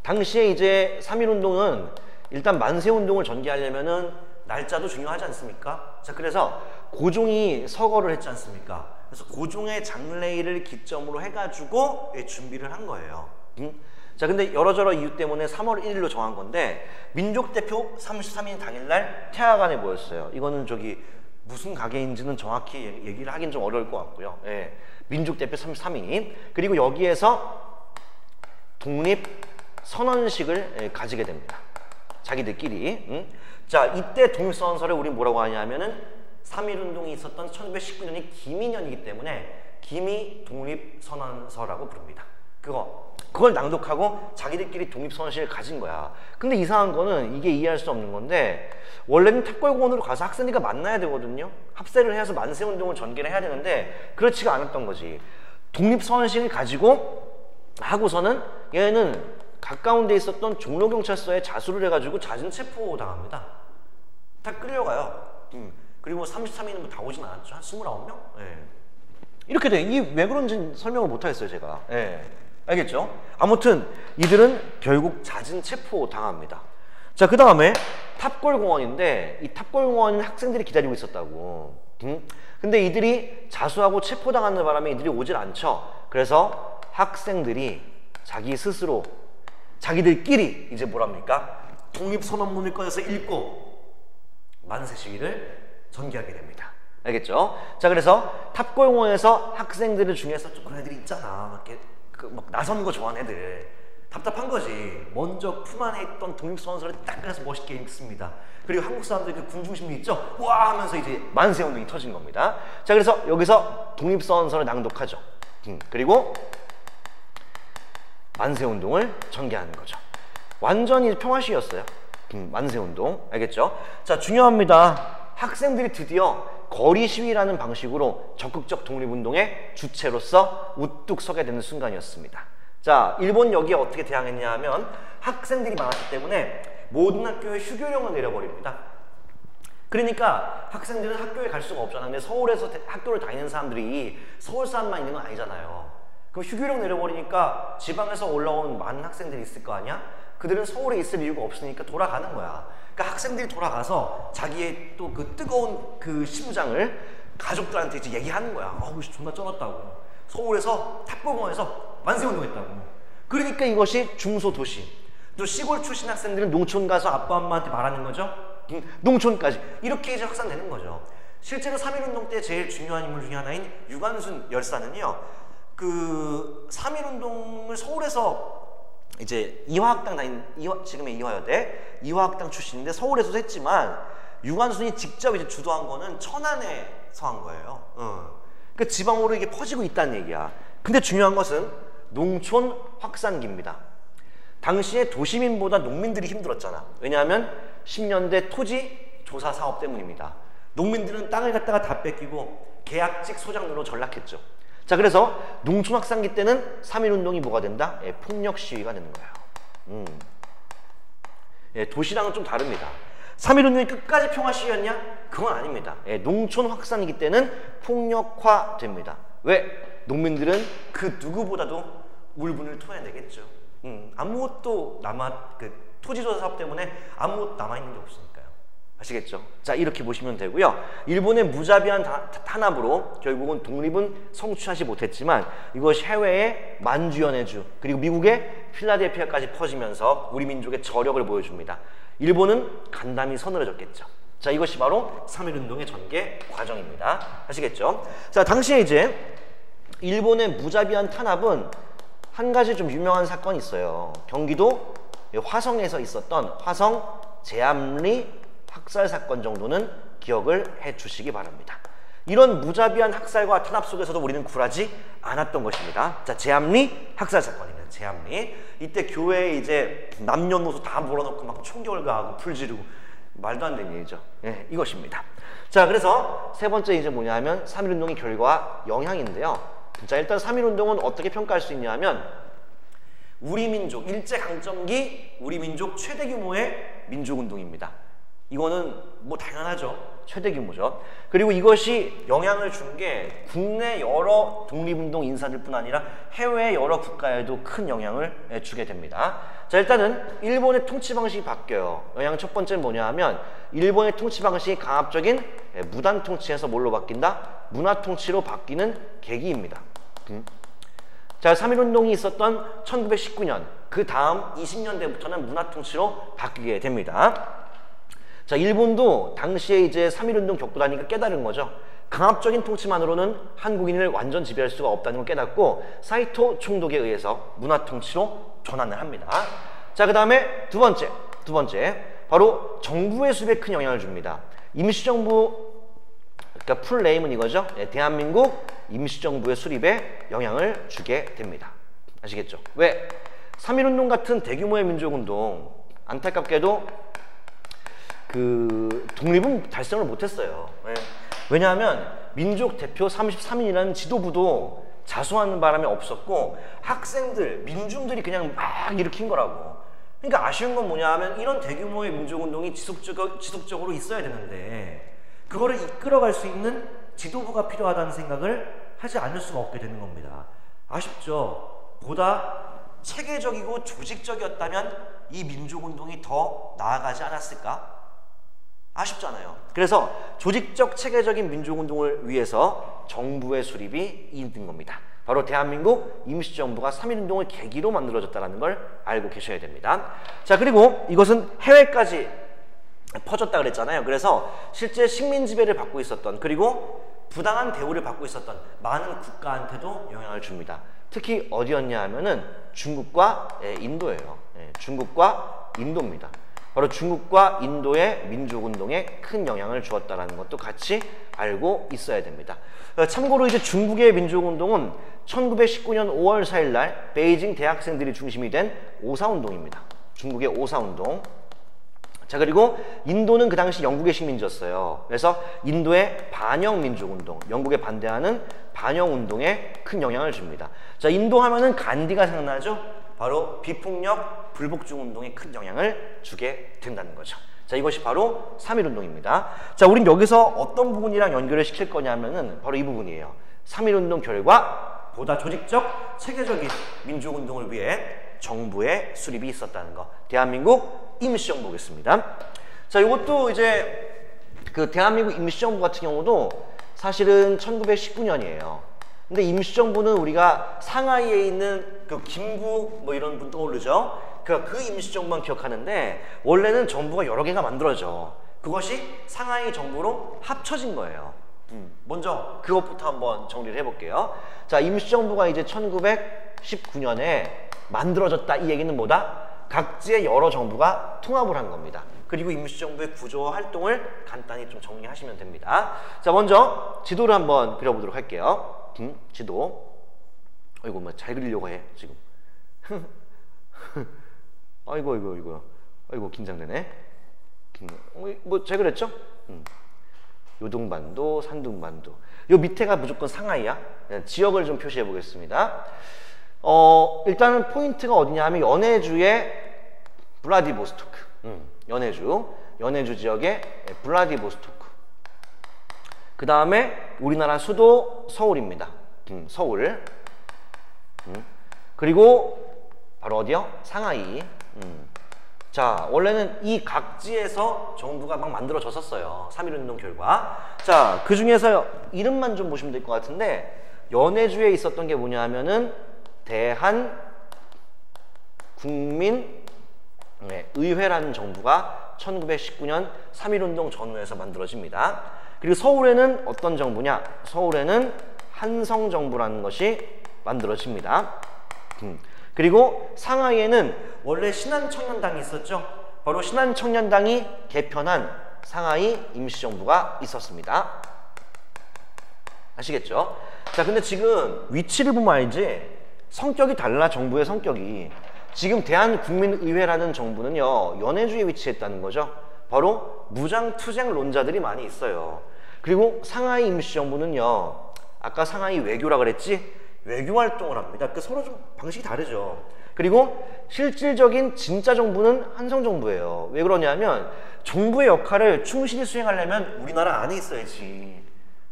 당시에 이제 3.1운동은 일단 만세운동을 전개하려면은 날짜도 중요하지 않습니까? 자, 그래서 고종이 서거를 했지 않습니까? 그래서 고종의 장례일을 기점으로 해가지고 준비를 한 거예요. 자, 근데 여러저러 이유 때문에 3월 1일로 정한 건데, 민족대표 33인 당일날 태화관에 모였어요. 이거는 저기 무슨 가게인지는 정확히 얘기를 하긴 좀 어려울 것 같고요. 예. 민족대표 33인. 그리고 여기에서 독립선언식을 가지게 됩니다. 자기들끼리. 자, 이때 독립선언서를 우리 뭐라고 하냐면은 3.1운동이 있었던 1919년이 기미년이기 때문에 기미 독립선언서라고 부릅니다. 그걸 낭독하고 자기들끼리 독립선언식을 가진 거야. 근데 이상한 거는 이게 이해할 수 없는 건데, 원래는 탑골공원으로 가서 학생들과 만나야 되거든요. 합세를 해서 만세운동을 전개를 해야 되는데 그렇지가 않았던 거지. 독립선언식을 가지고 하고서는 얘는 가까운 데 있었던 종로경찰서에 자수를 해가지고 잦은 체포당합니다. 다 끌려가요. 그리고 33인은 다 오진 않았죠. 한 29명? 예. 이렇게 돼. 이게 왜 그런지 설명을 못하겠어요, 제가. 예. 알겠죠? 아무튼 이들은 결국 잦은 체포 당합니다. 자, 그 다음에 탑골공원인데, 이 탑골공원은 학생들이 기다리고 있었다고. 근데 이들이 자수하고 체포당하는 바람에 이들이 오질 않죠. 그래서 학생들이 자기 스스로 자기들끼리 이제 뭐랍니까? 독립선언문을 꺼내서 읽고 만세 시위를 전개하게 됩니다. 알겠죠? 자, 그래서 탑골공원에서 학생들 중에서 좀 그런 애들이 있잖아. 막 이렇게 막 나서는 거 좋아하는 애들. 답답한 거지. 먼저 품 안에 있던 독립선언서를 딱 꺼내서 멋있게 읽습니다. 그리고 한국 사람들이 그 군중심리 있죠? 와 하면서 이제 만세운동이 터진 겁니다. 자, 그래서 여기서 독립선언서를 낭독하죠. 그리고 만세운동을 전개하는 거죠. 완전히 평화시위였어요. 만세운동. 알겠죠? 자, 중요합니다. 학생들이 드디어 거리 시위라는 방식으로 적극적 독립운동의 주체로서 우뚝 서게 되는 순간이었습니다. 자, 일본 여기에 어떻게 대항했냐 하면 학생들이 많았기 때문에 모든 학교에 휴교령을 내려버립니다. 그러니까 학생들은 학교에 갈 수가 없잖아. 근데 서울에서 학교를 다니는 사람들이 서울 사람만 있는 건 아니잖아요. 그럼 휴교령 내려버리니까 지방에서 올라온 많은 학생들이 있을 거 아니야? 그들은 서울에 있을 이유가 없으니까 돌아가는 거야. 그러니까 학생들이 돌아가서 자기의 또 그 뜨거운 그 심장을 가족들한테 이제 얘기하는 거야. 어우, 존나 쩔었다고. 서울에서 탑골공원에서 만세운동했다고. 그러니까 이것이 중소도시, 또 시골 출신 학생들은 농촌 가서 아빠 엄마한테 말하는 거죠. 농촌까지 이렇게 이제 확산되는 거죠. 실제로 3.1운동 때 제일 중요한 인물 중에 하나인 유관순 열사는요, 그 3.1운동을 서울에서 이제 이화학당 다닌 지금의 이화여대 이화학당 출신인데 서울에서도 했지만, 유관순이 직접 이제 주도한 거는 천안에서 한 거예요. 그러니까 지방으로 이게 퍼지고 있다는 얘기야. 근데 중요한 것은 농촌 확산기입니다. 당시에 도시민보다 농민들이 힘들었잖아. 왜냐하면 10년대 토지 조사 사업 때문입니다. 농민들은 땅을 갖다가 다 뺏기고 계약직 소작로로 전락했죠. 자, 그래서 농촌 확산기 때는 3.1운동이 뭐가 된다? 폭력 시위가 되는 거예요. 도시랑은 좀 다릅니다. 3.1운동이 끝까지 평화 시위였냐? 그건 아닙니다. 농촌 확산기 때는 폭력화됩니다. 왜? 농민들은 그 누구보다도 울분을 토해내겠죠. 아무것도 그 토지조사 사업 때문에 아무것도 남아있는 게 없으니까요. 아시겠죠? 자, 이렇게 보시면 되고요. 일본의 무자비한 탄압으로 결국은 독립은 성취하지 못했지만 이것이 해외의 만주연해주 그리고 미국의 필라델피아까지 퍼지면서 우리 민족의 저력을 보여줍니다. 일본은 간담이 서늘해졌겠죠. 자, 이것이 바로 3.1운동의 전개 과정입니다. 아시겠죠? 자, 당시에 이제 일본의 무자비한 탄압은 한 가지 좀 유명한 사건이 있어요. 경기도 화성에서 있었던 화성 제암리 학살 사건 정도는 기억을 해 주시기 바랍니다. 이런 무자비한 학살과 탄압 속에서도 우리는 굴하지 않았던 것입니다. 자, 제암리 학살 사건입니다. 제암리. 이때 교회에 이제 남녀노소 다 몰아넣고 막 총결가하고 풀 지르고 말도 안 되는 얘기죠. 예, 이것입니다. 자, 그래서 세 번째 이제 뭐냐면 3.1운동의 결과 영향인데요. 자, 일단 3.1운동은 어떻게 평가할 수 있냐면 우리 민족 일제강점기 우리 민족 최대 규모의 민족운동입니다. 이거는 뭐 당연하죠. 최대 규모죠. 그리고 이것이 영향을 준 게 국내 여러 독립운동 인사들뿐 아니라 해외 여러 국가에도 큰 영향을 주게 됩니다. 자, 일단은 일본의 통치 방식이 바뀌어요. 영향 첫 번째는 뭐냐 하면 일본의 통치 방식이 강압적인 무단 통치에서 뭘로 바뀐다? 문화 통치로 바뀌는 계기입니다. 자, 3.1운동이 있었던 1919년 그 다음 20년대부터는 문화 통치로 바뀌게 됩니다. 자, 일본도 당시에 이제 3.1운동 겪고 나니까 깨달은 거죠. 강압적인 통치만으로는 한국인을 완전 지배할 수가 없다는 걸 깨닫고 사이토 총독에 의해서 문화 통치로 전환을 합니다. 자, 그 다음에 두 번째 바로 정부의 수입에 큰 영향을 줍니다. 임시정부, 그러니까 풀네임은 이거죠. 대한민국 임시정부의 수립에 영향을 주게 됩니다. 아시겠죠? 왜? 3.1운동 같은 대규모의 민족운동 안타깝게도 그 독립은 달성을 못했어요. 네. 왜냐하면 민족 대표 33인이라는 지도부도 자수하는 바람에 없었고 학생들, 민중들이 그냥 막 일으킨 거라고. 그러니까 아쉬운 건 뭐냐 하면 이런 대규모의 민족운동이 지속적으로 있어야 되는데 그거를 이끌어갈 수 있는 지도부가 필요하다는 생각을 하지 않을 수가 없게 되는 겁니다. 아쉽죠? 보다 체계적이고 조직적이었다면 이 민족운동이 더 나아가지 않았을까? 아쉽잖아요. 그래서 조직적 체계적인 민족운동을 위해서 정부의 수립이 있는 겁니다. 바로 대한민국 임시정부가 3.1운동을 계기로 만들어졌다는 걸 알고 계셔야 됩니다. 자, 그리고 이것은 해외까지 퍼졌다 그랬잖아요. 그래서 실제 식민 지배를 받고 있었던 그리고 부당한 대우를 받고 있었던 많은 국가한테도 영향을 줍니다. 특히 어디였냐 하면은 중국과 인도예요. 중국과 인도입니다. 바로 중국과 인도의 민족운동에 큰 영향을 주었다는 것도 같이 알고 있어야 됩니다. 참고로 이제 중국의 민족운동은 1919년 5월 4일 날 베이징 대학생들이 중심이 된 오사운동입니다. 중국의 오사운동. 자, 그리고 인도는 그 당시 영국의 식민지였어요. 그래서 인도의 반영민족운동, 영국에 반대하는 반영운동에 큰 영향을 줍니다. 자, 인도 하면은 간디가 생각나죠? 바로 비폭력 불복종 운동에 큰 영향을 주게 된다는 거죠. 자, 이것이 바로 3.1운동입니다. 자, 우린 여기서 어떤 부분이랑 연결을 시킬 거냐면은 바로 이 부분이에요. 3.1운동 결과 보다 조직적, 체계적인 민족운동을 위해 정부의 수립이 있었다는 거. 대한민국 임시정부겠습니다. 자, 이것도 이제 그 대한민국 임시정부 같은 경우도 사실은 1919년이에요. 근데 임시정부는 우리가 상하이에 있는 그 김구 뭐 이런 분 떠오르죠? 그 임시정부만 기억하는데 원래는 정부가 여러 개가 만들어져. 그것이 상하이 정부로 합쳐진 거예요. 먼저 그것부터 한번 정리를 해볼게요. 자, 임시정부가 이제 1919년에 만들어졌다. 이 얘기는 뭐다? 각지의 여러 정부가 통합을 한 겁니다. 그리고 임시정부의 구조와 활동을 간단히 좀 정리하시면 됩니다. 자, 먼저 지도를 한번 그려보도록 할게요. 지도. 아이고, 뭐 잘 그리려고 해 지금. 아이고 긴장되네. 뭐 잘 그렸죠? 요동반도, 산둥반도. 요 밑에가 무조건 상하이야. 지역을 좀 표시해 보겠습니다. 일단은 포인트가 어디냐 하면 연해주의 블라디보스토크. 연해주 지역의 블라디보스토크. 그 다음에 우리나라 수도 서울입니다. 서울. 그리고 바로 어디요? 상하이. 자, 원래는 이 각지에서 정부가 막 만들어졌었어요. 3.1운동 결과. 자, 그 중에서 이름만 좀 보시면 될 것 같은데 연해주에 있었던 게 뭐냐 하면은 대한국민의회라는 정부가 1919년 3.1운동 전후에서 만들어집니다. 그리고 서울에는 어떤 정부냐? 서울에는 한성정부라는 것이 만들어집니다. 그리고 상하이에는 원래 신한청년당이 있었죠. 바로 신한청년당이 개편한 상하이 임시정부가 있었습니다. 아시겠죠? 자, 근데 지금 위치를 보면 알지? 성격이 달라. 정부의 성격이. 지금 대한국민의회라는 정부는요 연해주에 위치했다는 거죠. 바로 무장투쟁론자들이 많이 있어요. 그리고 상하이 임시정부는요, 아까 상하이 외교라 그랬지? 외교 활동을 합니다. 그 서로 좀 방식이 다르죠. 그리고 실질적인 진짜 정부는 한성정부예요. 왜 그러냐면 정부의 역할을 충실히 수행하려면 우리나라 안에 있어야지.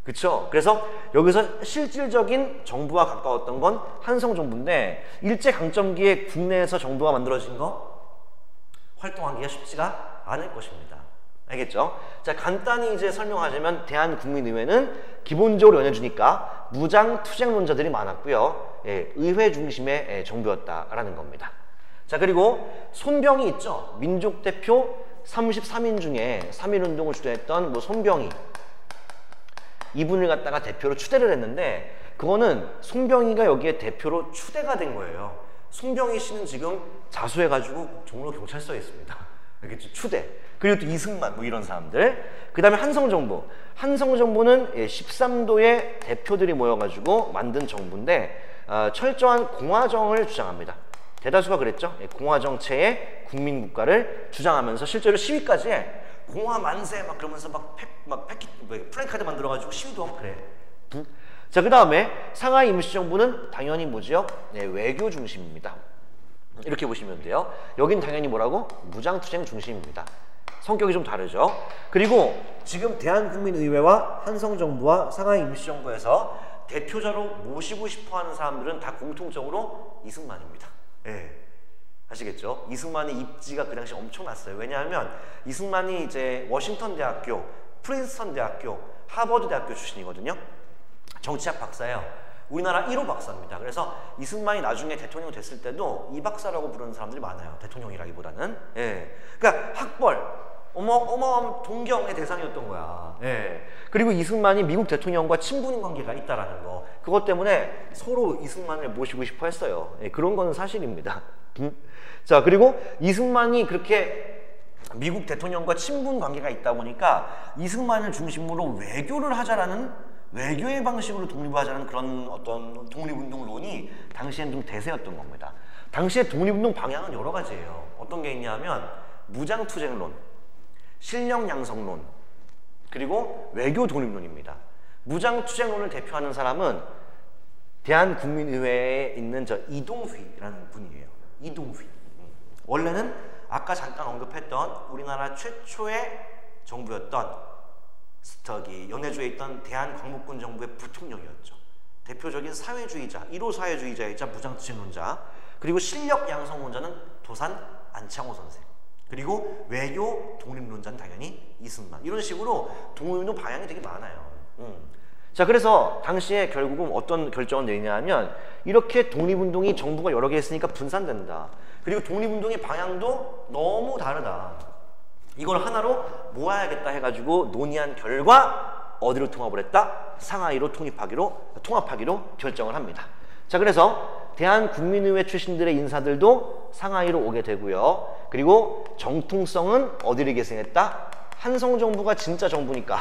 그쵸? 그래서 여기서 실질적인 정부와 가까웠던 건 한성정부인데, 일제강점기에 국내에서 정부가 만들어진 거 활동하기가 쉽지가 않을 것입니다. 알겠죠? 자, 간단히 이제 설명하자면 대한국민의회는 기본적으로 연해주니까 무장투쟁론자들이 많았고요. 예, 의회 중심의 정부였다라는 겁니다. 자, 그리고 손병희 있죠? 민족대표 33인 중에 3.1운동을 주도했던 뭐 손병희, 이분을 갖다가 대표로 추대를 했는데, 그거는 손병희가 여기에 대표로 추대가 된 거예요. 손병희 씨는 지금 자수해가지고 종로 경찰서에 있습니다. 알겠죠? 추대. 그리고 또 이승만 뭐 이런 사람들. 그 다음에 한성정부. 한성정부는 13도의 대표들이 모여가지고 만든 정부인데, 철저한 공화정을 주장합니다. 대다수가 그랬죠. 공화정체의 국민국가를 주장하면서 실제로 시위까지 해. 공화 만세 막 그러면서 막 플래카드 만들어가지고 시위도 하고 그래. 자, 그 다음에 상하이 임시정부는 당연히 뭐지요? 네, 외교 중심입니다. 이렇게 보시면 돼요. 여긴 당연히 뭐라고? 무장투쟁 중심입니다. 성격이 좀 다르죠. 그리고 지금 대한국민의회와 한성정부와 상하이 임시정부에서 대표자로 모시고 싶어하는 사람들은 다 공통적으로 이승만입니다. 예. 아시겠죠? 이승만의 입지가 그 당시 엄청났어요. 왜냐하면 이승만이 이제 워싱턴 대학교, 프린스턴 대학교, 하버드 대학교 출신이거든요. 정치학 박사예요. 우리나라 1호 박사입니다. 그래서 이승만이 나중에 대통령 됐을 때도 이 박사라고 부르는 사람들이 많아요. 대통령이라기보다는. 예. 그러니까 학벌, 어마어마한 동경의 대상이었던 거야. 예. 그리고 이승만이 미국 대통령과 친분인 관계가 있다라는 거. 그것 때문에 서로 이승만을 모시고 싶어 했어요. 예. 그런 건 사실입니다. 자, 그리고 이승만이 그렇게 미국 대통령과 친분 관계가 있다 보니까 이승만을 중심으로 외교를 하자라는, 외교의 방식으로 독립을 하자는 그런 어떤 독립운동론이 당시엔 좀 대세였던 겁니다. 당시에 독립운동 방향은 여러 가지예요. 어떤 게 있냐면 무장투쟁론, 실력양성론, 그리고 외교 독립론입니다. 무장투쟁론을 대표하는 사람은 대한국민의회에 있는 이동휘라는 분이에요. 이동휘. 원래는 아까 잠깐 언급했던 우리나라 최초의 정부였던 연해주에 있던 대한광복군 정부의 부통령이었죠. 대표적인 사회주의자, 1호 사회주의자이자 무장투쟁론자, 그리고 실력 양성론자는 도산 안창호 선생, 그리고 외교 독립론자는 당연히 이승만. 이런 식으로 독립운동 방향이 되게 많아요. 자, 그래서 당시에 결국은 어떤 결정을 내리냐면, 이렇게 독립운동이 정부가 여러 개 있으니까 분산된다. 그리고 독립운동의 방향도 너무 다르다. 이걸 하나로 모아야겠다 해가지고 논의한 결과 어디로 통합을 했다? 상하이로 통합하기로 결정을 합니다. 자, 그래서 대한국민의회 출신들의 인사들도 상하이로 오게 되고요. 그리고 정통성은 어디를 계승했다? 한성정부가 진짜 정부니까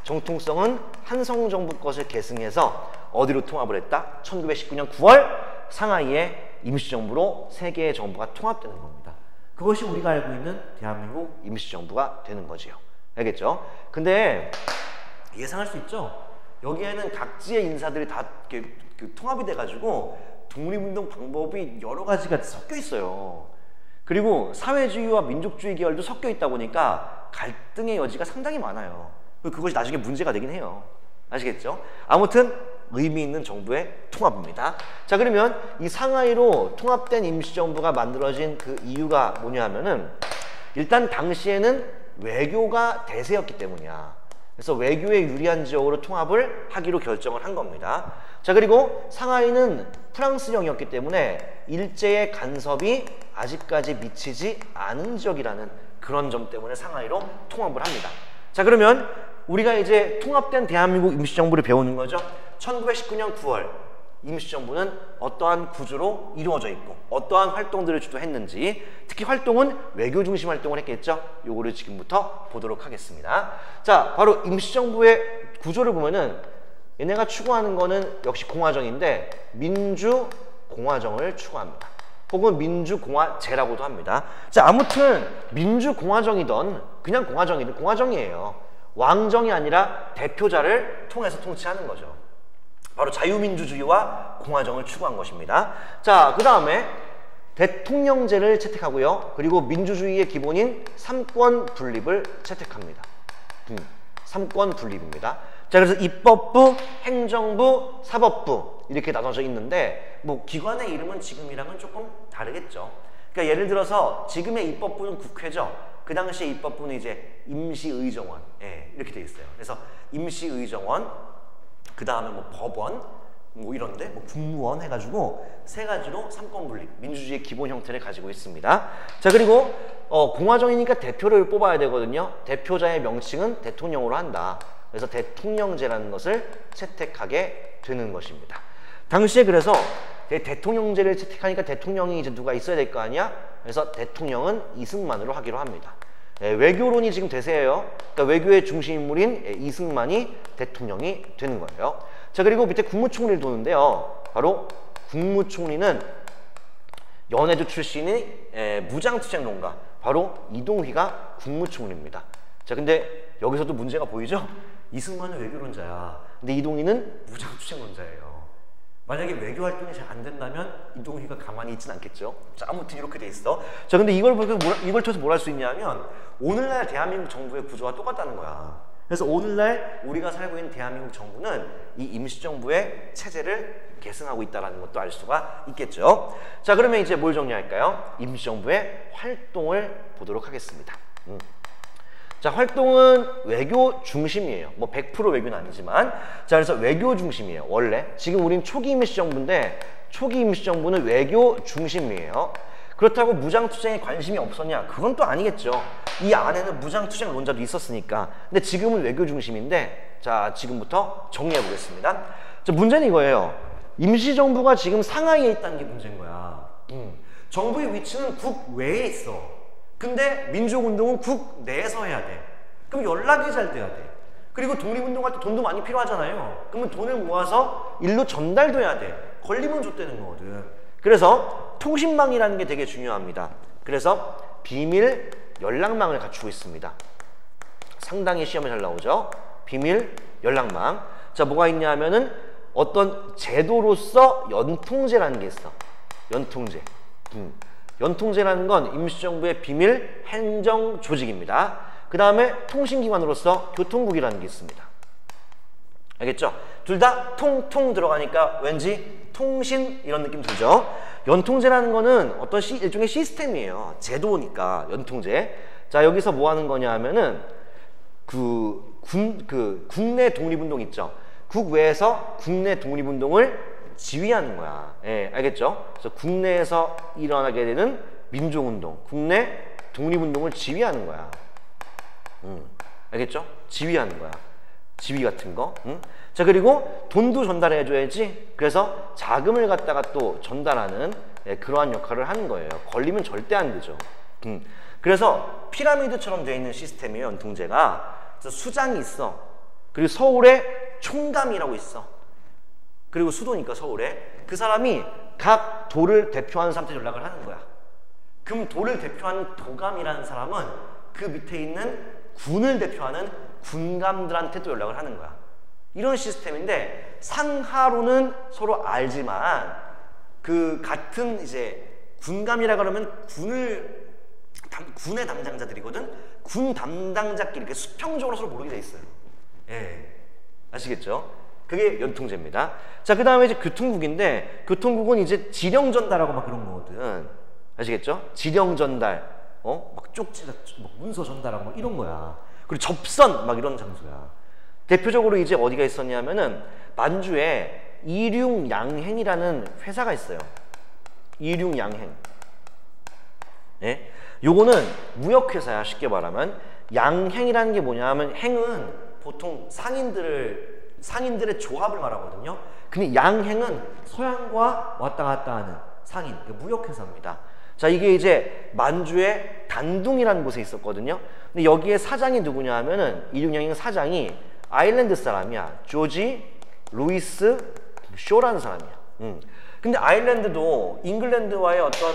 정통성은 한성정부 것을 계승해서 어디로 통합을 했다? 1919년 9월 상하이의 임시정부로 세 개의 정부가 통합되는 겁니다. 그것이 우리가 알고 있는 대한민국 임시정부가 되는 거지요. 알겠죠? 근데 예상할 수 있죠? 여기에는 각지의 인사들이 다 이렇게 통합이 돼가지고 독립운동 방법이 여러 가지가 섞여 있어요. 그리고 사회주의와 민족주의 계열도 섞여 있다 보니까 갈등의 여지가 상당히 많아요. 그것이 나중에 문제가 되긴 해요. 아시겠죠? 아무튼 의미 있는 정부의 통합입니다. 자, 그러면 이 상하이로 통합된 임시정부가 만들어진 그 이유가 뭐냐 하면은, 일단 당시에는 외교가 대세였기 때문이야. 그래서 외교에 유리한 지역으로 통합을 하기로 결정을 한 겁니다. 자, 그리고 상하이는 프랑스령이었기 때문에 일제의 간섭이 아직까지 미치지 않은 지역이라는 그런 점 때문에 상하이로 통합을 합니다. 자, 그러면 우리가 이제 통합된 대한민국 임시정부를 배우는 거죠. 1919년 9월 임시정부는 어떠한 구조로 이루어져 있고 어떠한 활동들을 주도했는지, 특히 활동은 외교 중심 활동을 했겠죠. 요거를 지금부터 보도록 하겠습니다. 자, 바로 임시정부의 구조를 보면은 얘네가 추구하는 거는 역시 공화정인데 민주공화정을 추구합니다. 혹은 민주공화제라고도 합니다. 자, 아무튼 민주공화정이든 그냥 공화정이든 공화정이에요. 왕정이 아니라 대표자를 통해서 통치하는 거죠. 바로 자유민주주의와 공화정을 추구한 것입니다. 자, 그 다음에 대통령제를 채택하고요. 그리고 민주주의의 기본인 삼권 분립을 채택합니다. 삼권 분립입니다. 자, 그래서 입법부, 행정부, 사법부 이렇게 나눠져 있는데 뭐 기관의 이름은 지금이랑은 조금 다르겠죠. 그러니까 예를 들어서 지금의 입법부는 국회죠. 그 당시에 입법부는 이제 임시의정원, 이렇게 돼 있어요. 그래서 임시의정원, 그 다음에 뭐 법원, 뭐 이런데 뭐 국무원 해가지고 세 가지로 삼권 분립, 민주주의의 기본 형태를 가지고 있습니다. 자, 그리고 공화정이니까 대표를 뽑아야 되거든요. 대표자의 명칭은 대통령으로 한다. 그래서 대통령제라는 것을 채택하게 되는 것입니다. 당시에 그래서 대통령제를 채택하니까 대통령이 이제 누가 있어야 될 거 아니야? 그래서 대통령은 이승만으로 하기로 합니다. 외교론이 지금 대세예요. 그러니까 외교의 중심 인물인 이승만이 대통령이 되는 거예요. 자, 그리고 밑에 국무총리를 두는데요. 바로 국무총리는 연해주 출신의 무장투쟁론가 바로 이동휘가 국무총리입니다. 자, 근데 여기서도 문제가 보이죠? 이승만은 외교론자야. 근데 이동휘는 무장투쟁론자예요. 만약에 외교 활동이 잘 안 된다면 이동휘가 가만히 있진 않겠죠. 자, 아무튼 이렇게 돼 있어. 자, 근데 이걸 통해서 뭘 할 수 있냐면 오늘날 대한민국 정부의 구조와 똑같다는 거야. 그래서 오늘날 우리가 살고 있는 대한민국 정부는 이 임시정부의 체제를 계승하고 있다는 것도 알 수가 있겠죠. 자, 그러면 이제 뭘 정리할까요? 임시정부의 활동을 보도록 하겠습니다. 자, 활동은 외교 중심이에요. 뭐 100% 외교는 아니지만. 자, 그래서 외교 중심이에요. 원래 지금 우린 초기 임시정부인데 초기 임시정부는 외교 중심이에요. 그렇다고 무장투쟁에 관심이 없었냐? 그건 또 아니겠죠. 이 안에는 무장투쟁론자도 있었으니까. 근데 지금은 외교 중심인데, 자, 지금부터 정리해 보겠습니다. 자, 문제는 이거예요. 임시정부가 지금 상하이에 있다는 게 문제인 거야. 정부의 위치는 국외에 있어. 근데 민족운동은 국내에서 해야 돼. 그럼 연락이 잘 돼야 돼. 그리고 독립운동할 때 돈도 많이 필요하잖아요. 그러면 돈을 모아서 일로 전달도 해야 돼. 걸리면 줬다는 거거든. 그래서 통신망이라는 게 되게 중요합니다. 그래서 비밀 연락망을 갖추고 있습니다. 상당히 시험에 잘 나오죠. 비밀 연락망. 자, 뭐가 있냐 하면은 어떤 제도로서 연통제라는 게 있어. 연통제. 연통제라는 건 임시정부의 비밀 행정 조직입니다. 그 다음에 통신기관으로서 교통국이라는 게 있습니다. 알겠죠? 둘 다 통통 들어가니까 왠지 통신 이런 느낌 들죠? 연통제라는 거는 어떤 일종의 시스템이에요. 제도니까 연통제. 자, 여기서 뭐 하는 거냐 하면은 국내 독립운동 있죠? 국외에서 국내 독립운동을 지휘하는 거야. 예, 알겠죠? 그래서 국내에서 일어나게 되는 민족운동, 국내 독립운동을 지휘하는 거야. 알겠죠? 지휘하는 거야. 지휘 같은 거. 자, 그리고 돈도 전달해줘야지. 그래서 자금을 갖다가 또 전달하는 그러한 역할을 하는 거예요. 걸리면 절대 안 되죠. 그래서 피라미드처럼 되어 있는 시스템이에요. 연통제가. 그래서 수장이 있어. 그리고 서울에 총감이라고 있어. 그리고 수도니까 서울에. 그 사람이 각 도를 대표하는 사람한테 연락을 하는 거야. 그럼 도를 대표하는 도감이라는 사람은 그 밑에 있는 군을 대표하는 군감들한테 또 연락을 하는 거야. 이런 시스템인데 상하로는 서로 알지만 그 같은 이제 군감이라 그러면 군의 담당자들이거든. 군 담당자끼리 이렇게 수평적으로 서로 모르게 돼 있어요. 예, 아시겠죠? 그게 연통제입니다. 자, 그 다음에 이제 교통국인데 교통국은 이제 지령 전달하고 막 그런 거거든. 아시겠죠? 지령 전달, 막 쪽지, 막 문서 전달하고 막 이런 거야. 그리고 접선 막 이런 장소야. 대표적으로 이제 어디가 있었냐면은 만주에 이륙양행이라는 회사가 있어요. 이륙양행. 예? 요거는 무역회사야. 쉽게 말하면 양행이라는 게 뭐냐 하면 행은 보통 상인들의 조합을 말하거든요. 근데 양행은 서양과 왔다 갔다 하는 상인, 무역회사입니다. 자, 이게 이제 만주의 단둥이라는 곳에 있었거든요. 근데 여기에 사장이 누구냐 하면은 이륙양행 사장이 아일랜드 사람이야. 조지 루이스 쇼라는 사람이야. 근데 아일랜드도 잉글랜드와의 어떤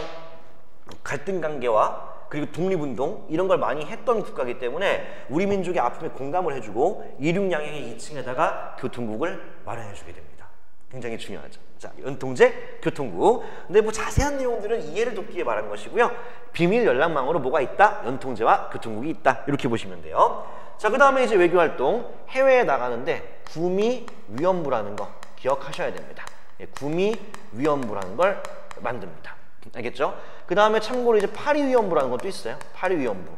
갈등 관계와 그리고 독립운동 이런 걸 많이 했던 국가이기 때문에 우리 민족의 아픔에 공감을 해주고 이륙양양의 2층에다가 교통국을 마련해주게 됩니다. 굉장히 중요하죠. 자, 연통제, 교통국. 근데 뭐 자세한 내용들은 이해를 돕기 위해 말한 것이고요. 비밀 연락망으로 뭐가 있다? 연통제와 교통국이 있다. 이렇게 보시면 돼요. 자, 그 다음에 이제 외교활동, 해외에 나가는데 구미위원부라는 거 기억하셔야 됩니다. 예, 구미위원부라는 걸 만듭니다. 알겠죠? 그 다음에 참고로 이제 파리위원부라는 것도 있어요. 파리위원부.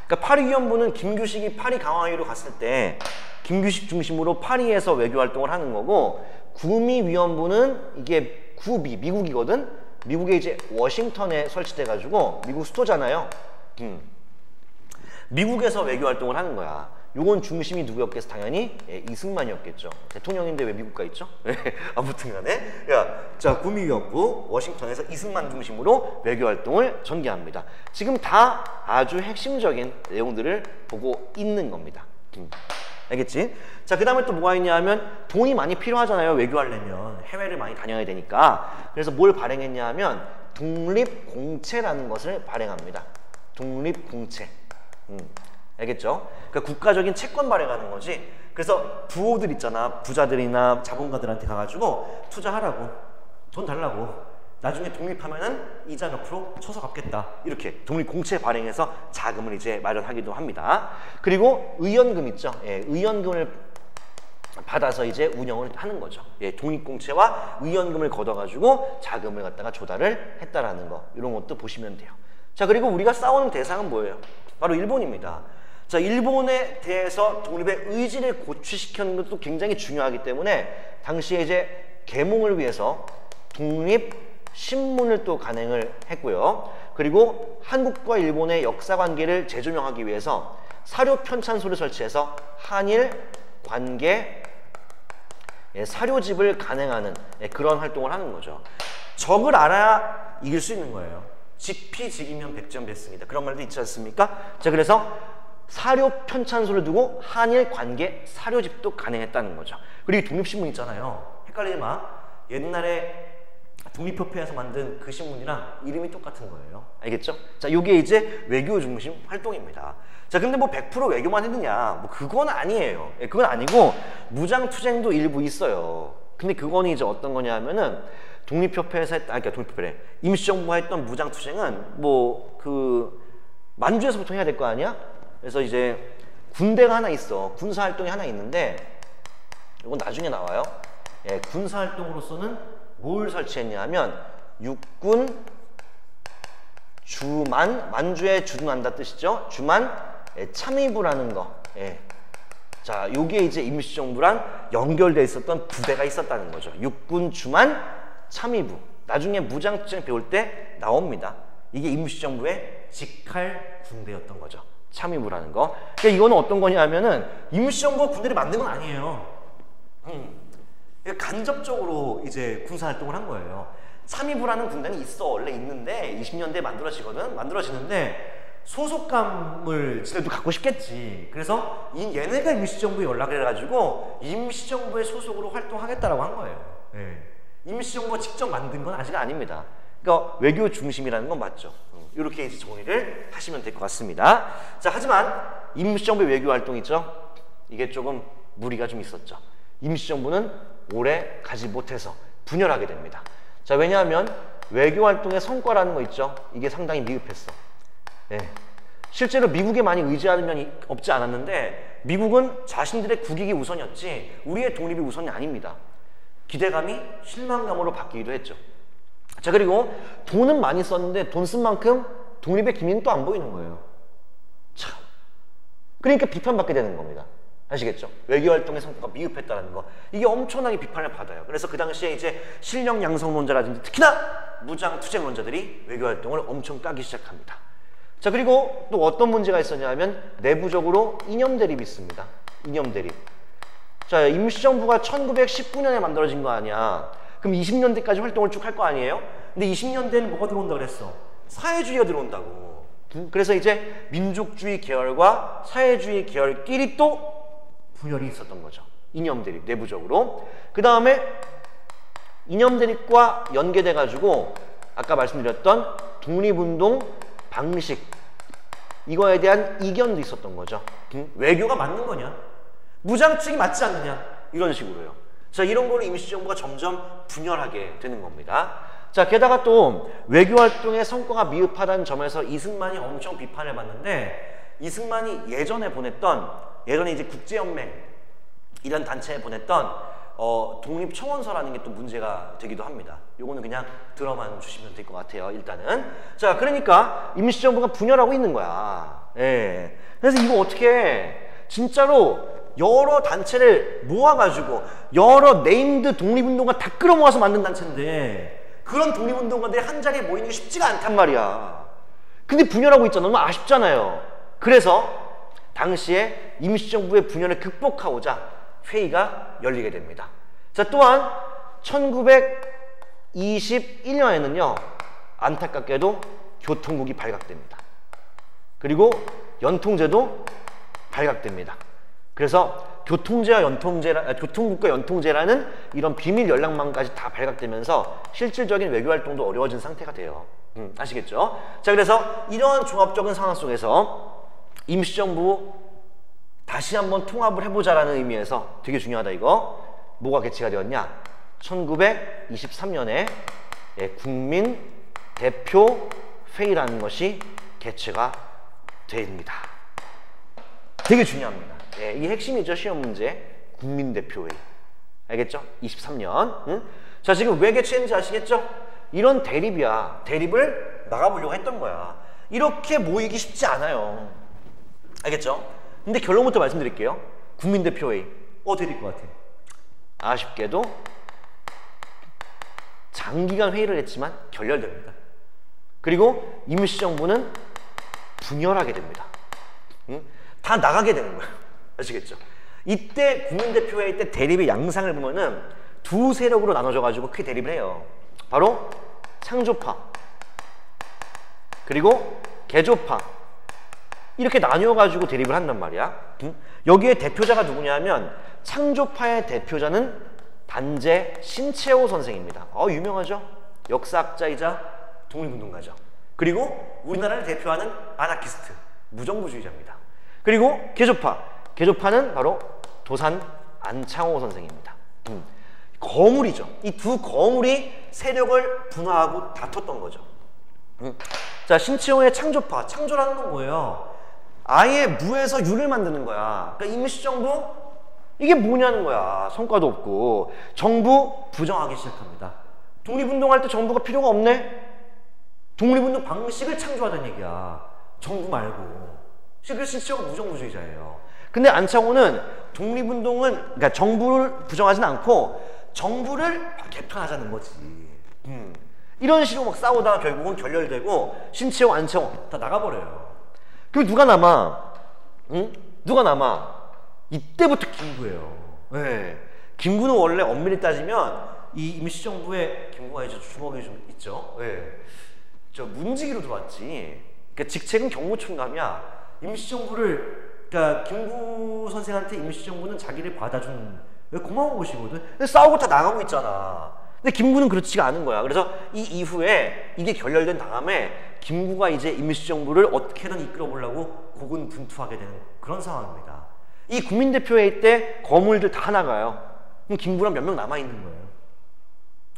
그러니까 파리위원부는 김규식이 파리 강화회의로 갔을 때 김규식 중심으로 파리에서 외교활동을 하는 거고, 구미위원부는 이게 구미, 미국이거든? 미국에 이제 워싱턴에 설치돼가지고 미국 수도잖아요. 미국에서 외교활동을 하는 거야. 요건 중심이 누구였겠어? 당연히 이승만이었겠죠. 대통령인데 왜 미국 가 있죠? 아무튼 간에. 자, 구미위원부 워싱턴에서 이승만 중심으로 외교활동을 전개합니다. 지금 다 아주 핵심적인 내용들을 보고 있는 겁니다. 알겠지? 자, 그 다음에 또 뭐가 있냐 하면 돈이 많이 필요하잖아요. 외교하려면 해외를 많이 다녀야 되니까. 그래서 뭘 발행했냐 하면 독립공채라는 것을 발행합니다. 독립공채. 알겠죠? 그러니까 국가적인 채권 발행하는 거지. 그래서 부호들 있잖아. 부자들이나 자본가들한테 가가지고 투자하라고, 돈 달라고, 나중에 독립하면은 이자 몇 프로 쳐서 갚겠다. 이렇게 독립공채 발행해서 자금을 이제 마련하기도 합니다. 그리고 의연금 있죠. 예, 의연금을 받아서 이제 운영을 하는 거죠. 예, 독립공채와 의연금을 걷어가지고 자금을 갖다가 조달을 했다라는 거, 이런 것도 보시면 돼요. 자, 그리고 우리가 싸우는 대상은 뭐예요? 바로 일본입니다. 자, 일본에 대해서 독립의 의지를 고취시키는 것도 굉장히 중요하기 때문에 당시에 이제 계몽을 위해서 독립신문을 또 간행을 했고요. 그리고 한국과 일본의 역사 관계를 재조명하기 위해서 사료 편찬소를 설치해서 한일 관계 사료집을 간행하는 그런 활동을 하는 거죠. 적을 알아야 이길 수 있는 거예요. 지피지기면 백전백승이다. 그런 말도 있지 않습니까? 자, 그래서 사료 편찬소를 두고 한일 관계 사료집도 간행했다는 거죠. 그리고 독립신문 있잖아요. 헷갈리지 마. 옛날에 독립협회에서 만든 그 신문이랑 이름이 똑같은 거예요. 알겠죠? 자, 요게 이제 외교 중심 활동입니다. 자, 근데 뭐 100% 외교만 했느냐? 뭐 그건 아니에요. 그건 아니고 무장투쟁도 일부 있어요. 근데 그거는 이제 어떤 거냐 하면은 독립협회에서 했다, 그러니까 독립협회래. 임시정부가 했던 무장투쟁은 뭐 그 만주에서 보통 해야 될 거 아니야? 그래서 이제 군대가 하나 있어. 군사활동이 하나 있는데 이건 나중에 나와요. 예, 군사활동으로서는 뭘 설치했냐 하면 육군 주만, 만주에 주둔한다 뜻이죠. 주만 참의부라는 거. 예. 자, 요게 이제 임시정부랑 연결돼 있었던 부대가 있었다는 거죠. 육군 주만 참의부. 나중에 무장투쟁 배울 때 나옵니다. 이게 임시정부의 직할 군대였던 거죠. 참의부라는 거. 그러니까 이거는 어떤 거냐 하면은 임시정부가 군대를 만든 건 아니에요. 간접적으로 이제 군사활동을 한 거예요. 참의부라는 군대는 있어. 원래 있는데 20년대에 만들어지는데 소속감을 지네도 갖고 싶겠지. 그래서 얘네가 임시정부에 연락을 해가지고 임시정부의 소속으로 활동하겠다라고 한 거예요. 네. 임시정부가 직접 만든 건 아직 아닙니다. 그러니까 외교 중심이라는 건 맞죠. 이렇게 이제 정리를 하시면 될 것 같습니다. 자, 하지만 임시정부의 외교활동 있죠? 이게 조금 무리가 좀 있었죠. 임시정부는 오래 가지 못해서 분열하게 됩니다. 자, 왜냐하면 외교활동의 성과라는 거 있죠? 이게 상당히 미흡했어. 네. 실제로 미국에 많이 의지하는 면이 없지 않았는데 미국은 자신들의 국익이 우선이었지 우리의 독립이 우선이 아닙니다. 기대감이 실망감으로 바뀌기도 했죠. 자, 그리고 돈은 많이 썼는데 돈 쓴 만큼 독립의 기미는 또 안 보이는 거예요. 참. 그러니까 비판받게 되는 겁니다. 아시겠죠? 외교활동의 성과가 미흡했다는 거. 이게 엄청나게 비판을 받아요. 그래서 그 당시에 이제 실력 양성론자라든지 특히나 무장투쟁론자들이 외교활동을 엄청 까기 시작합니다. 자, 그리고 또 어떤 문제가 있었냐면 내부적으로 이념대립이 있습니다. 이념대립. 자, 임시정부가 1919년에 만들어진 거 아니야. 그럼 20년대까지 활동을 쭉 할 거 아니에요? 근데 20년대에는 뭐가 들어온다 그랬어? 사회주의가 들어온다고. 그래서 이제 민족주의 계열과 사회주의 계열끼리 또 분열이 있었던 거죠. 이념 대립 내부적으로. 그 다음에 이념 대립과 연계돼 가지고 아까 말씀드렸던 독립운동 방식, 이거에 대한 이견도 있었던 거죠. 외교가 맞는 거냐? 무장측이 맞지 않느냐? 이런 식으로요. 자, 이런 거를 임시정부가 점점 분열하게 되는 겁니다. 자, 게다가 또 외교활동의 성과가 미흡하다는 점에서 이승만이 엄청 비판을 받는데, 이승만이 예전에 이제 국제연맹 이런 단체에 보냈던 독립청원서라는 게 또 문제가 되기도 합니다. 요거는 그냥 들어만 주시면 될 것 같아요, 일단은. 자, 그러니까 임시정부가 분열하고 있는 거야. 예. 그래서 이거 어떻게 해? 진짜로 여러 단체를 모아가지고 여러 네임드 독립운동가 다 끌어모아서 만든 단체인데, 그런 독립운동가들이 한 자리에 모이는 게 쉽지가 않단 말이야. 근데 분열하고 있잖아. 너무 아쉽잖아요. 그래서 당시에 임시정부의 분열을 극복하고자 회의가 열리게 됩니다. 자, 또한 1921년에는요 안타깝게도 교통국이 발각됩니다. 그리고 연통제도 발각됩니다. 그래서 교통국과 연통제라는 이런 비밀 연락망까지 다 발각되면서 실질적인 외교활동도 어려워진 상태가 돼요. 아시겠죠? 자, 그래서 이러한 종합적인 상황 속에서 임시정부 다시 한번 통합을 해보자라는 의미에서 되게 중요하다 이거. 뭐가 개최가 되었냐? 1923년에 국민대표회의라는 것이 개최가 됩니다. 되게 중요합니다. 예, 이게 핵심이죠. 시험 문제. 국민대표회의. 알겠죠? 23년. 응? 자, 지금 왜 개최했는지 아시겠죠? 이런 대립이야. 대립을 나가보려고 했던 거야. 이렇게 모이기 쉽지 않아요. 알겠죠? 근데 결론부터 말씀드릴게요. 국민대표회의 어떻게 될 것 같아요? 아쉽게도 장기간 회의를 했지만 결렬됩니다. 그리고 임시정부는 분열하게 됩니다. 응? 다 나가게 되는 거예요. 아시겠죠? 이때 국민대표회의 때 대립의 양상을 보면은 두 세력으로 나눠져 가지고 크게 대립을 해요. 바로 창조파 그리고 개조파, 이렇게 나뉘어가지고 대립을 한단 말이야. 여기에 대표자가 누구냐면 창조파의 대표자는 단재 신채호 선생입니다. 유명하죠? 역사학자이자 독립운동가죠. 그리고 우리나라를 대표하는 아나키스트, 무정부주의자입니다. 그리고 개조파는 바로 도산 안창호 선생입니다. 거물이죠. 이 두 거물이 세력을 분화하고 다퉜던 거죠. 자, 신채호의 창조파, 창조라는 건 뭐예요? 아예 무에서 유를 만드는 거야. 그러니까 임시정부 이게 뭐냐는 거야. 성과도 없고. 정부 부정하기 시작합니다. 독립운동할 때 정부가 필요가 없네? 독립운동 방식을 창조하자는 얘기야. 정부 말고. 그래서 신채호가 무정부주의자예요. 근데 안창호는 독립운동은, 그러니까 정부를 부정하진 않고 정부를 개편하자는 거지. 이런 식으로 막 싸우다가 결국은 결렬되고 신채호, 안창호 다 나가버려요. 그럼 누가 남아? 응? 누가 남아? 이때부터 김구예요. 네. 김구는 원래 엄밀히 따지면 이 임시정부에 김구가 이제 주먹이 좀 있죠. 네. 저 문지기로 들어왔지. 그러니까 직책은 경무총감이야. 임시정부를, 그러니까 김구 선생한테 임시정부는 자기를 받아준 고마운 곳이거든. 근데 싸우고 다 나가고 있잖아. 근데 김구는 그렇지가 않은 거야. 그래서 이 이후에 이게 결렬된 다음에 김구가 이제 임시정부를 어떻게든 이끌어 보려고 고군분투하게 되는 그런 상황입니다. 이 국민대표회의 때 거물들 다 나가요. 그럼 김구랑 몇 명 남아있는 거예요.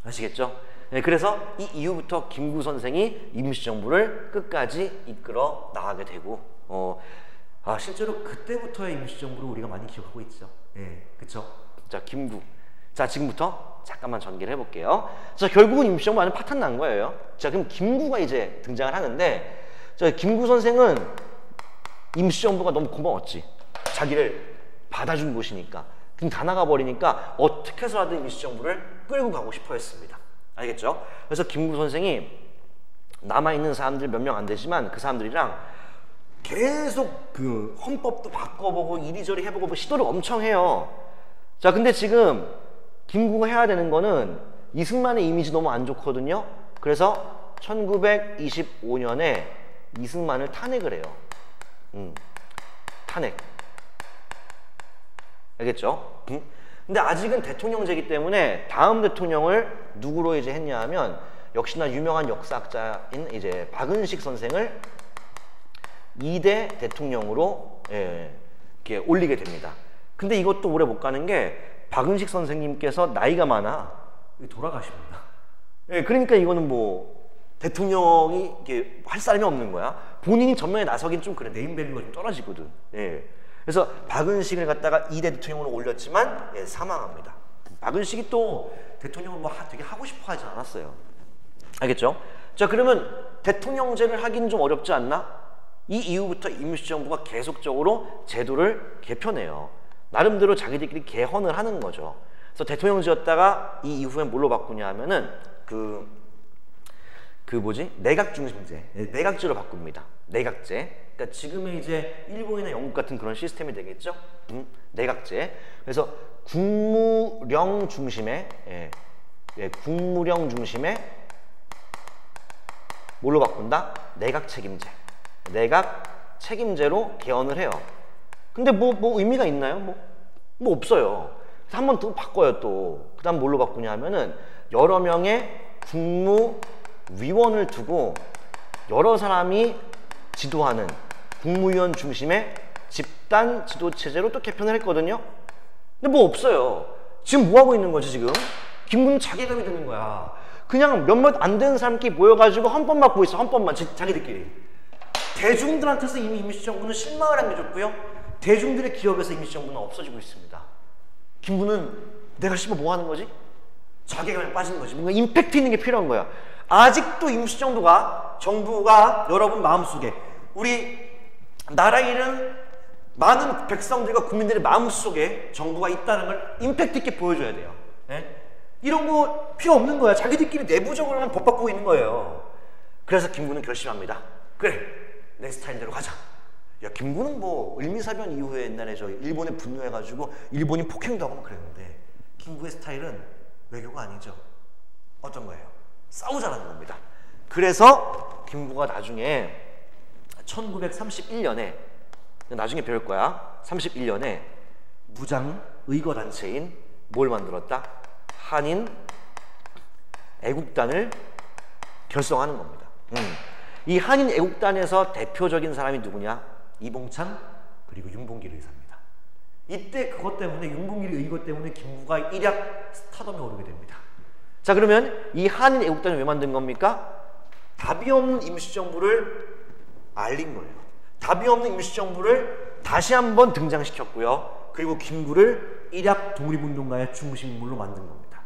아시겠죠? 네, 그래서 이 이후부터 김구 선생이 임시정부를 끝까지 이끌어 나가게 되고, 실제로 그때부터의 임시정부를 우리가 많이 기억하고 있죠. 네, 그쵸? 자, 김구. 자, 지금부터 잠깐만 전개를 해볼게요. 자, 결국은 임시정부 안에 파탄 난 거예요. 자, 그럼 김구가 이제 등장을 하는데, 자, 김구 선생은 임시정부가 너무 고마웠지. 자기를 받아준 곳이니까. 그럼 다 나가버리니까 어떻게 해서라도 임시정부를 끌고 가고 싶어 했습니다. 알겠죠? 그래서 김구 선생이 남아있는 사람들 몇 명 안 되지만 그 사람들이랑 계속 그 헌법도 바꿔보고 이리저리 해보고 시도를 엄청 해요. 자, 근데 지금 김구가 해야 되는 거는 이승만의 이미지 너무 안 좋거든요. 그래서 1925년에 이승만을 탄핵을 해요. 탄핵. 알겠죠? 근데 아직은 대통령제이기 때문에 다음 대통령을 누구로 이제 했냐 하면 역시나 유명한 역사학자인 이제 박은식 선생을 2대 대통령으로 이렇게 올리게 됩니다. 근데 이것도 오래 못 가는 게 박은식 선생님께서 나이가 많아 돌아가십니다. 그러니까 이거는 뭐 대통령이 이렇게 할 사람이 없는 거야. 본인이 전면에 나서긴 좀 그래. 네임밸류가 좀 떨어지거든. 그래서 박은식을 갖다가 2대 대통령으로 올렸지만 사망합니다. 박은식이 또 대통령을 뭐 되게 하고 싶어 하지 않았어요. 알겠죠? 자, 그러면 대통령제를 하긴 좀 어렵지 않나? 이 이후부터 임시정부가 계속적으로 제도를 개편해요. 나름대로 자기들끼리 개헌을 하는 거죠. 그래서 대통령제였다가 이 이후에 뭘로 바꾸냐 하면은 내각중심제, 내각제로 바꿉니다. 내각제. 그러니까 지금의 이제 일본이나 영국 같은 그런 시스템이 되겠죠. 내각제. 그래서 국무령 중심의 국무령 중심의 뭘로 바꾼다? 내각 책임제. 내각 책임제로 개헌을 해요. 근데 뭐 의미가 있나요? 뭐 없어요. 그래서 한 번 더 바꿔요 또. 그 다음 뭘로 바꾸냐 하면은 여러 명의 국무위원을 두고 여러 사람이 지도하는 국무위원 중심의 집단 지도 체제로 또 개편을 했거든요. 근데 뭐 없어요. 지금 뭐 하고 있는 거지 지금? 김구는 자괴감이 드는 거야. 그냥 몇몇 안 되는 사람끼리 모여가지고 헌법만 보고 있어. 헌법만 자기들끼리. 대중들한테서 이미 임시정부는 실망을 안겨줬고요. 대중들의 기억에서 임시정부는 없어지고 있습니다. 김구는 내가 씨발 뭐 하는 거지? 자괴감에 빠진 거지. 뭔가 임팩트 있는 게 필요한 거야. 아직도 임시정부가 정부가 여러분 마음속에 우리 나라에 있는 많은 백성들과 국민들의 마음속에 정부가 있다는 걸 임팩트 있게 보여줘야 돼요. 이런 거 필요 없는 거야. 자기들끼리 내부적으로만 법 바꾸고 있는 거예요. 그래서 김구는 결심합니다. 그래, 내 스타일대로 가자. 야, 김구는 뭐 을미사변 이후에 옛날에 저 일본에 분노해가지고 일본이 폭행도 하고 막 그랬는데 김구의 스타일은 외교가 아니죠. 어떤 거예요? 싸우자라는 겁니다. 그래서 김구가 나중에 1931년에 나중에 배울 거야. 31년에 무장의거단체인 뭘 만들었다? 한인 애국단을 결성하는 겁니다. 이 한인 애국단에서 대표적인 사람이 누구냐? 이봉창 그리고 윤봉길 의사입니다. 이때 그것 때문에 윤봉길 의거 때문에 김구가 일약 스타덤에 오르게 됩니다. 자, 그러면 이 한인 애국단을 왜 만든 겁니까? 답이 없는 임시정부를 알린 거예요. 답이 없는 임시정부를 다시 한번 등장시켰고요. 그리고 김구를 일약 독립운동가의 중심물로 만든 겁니다.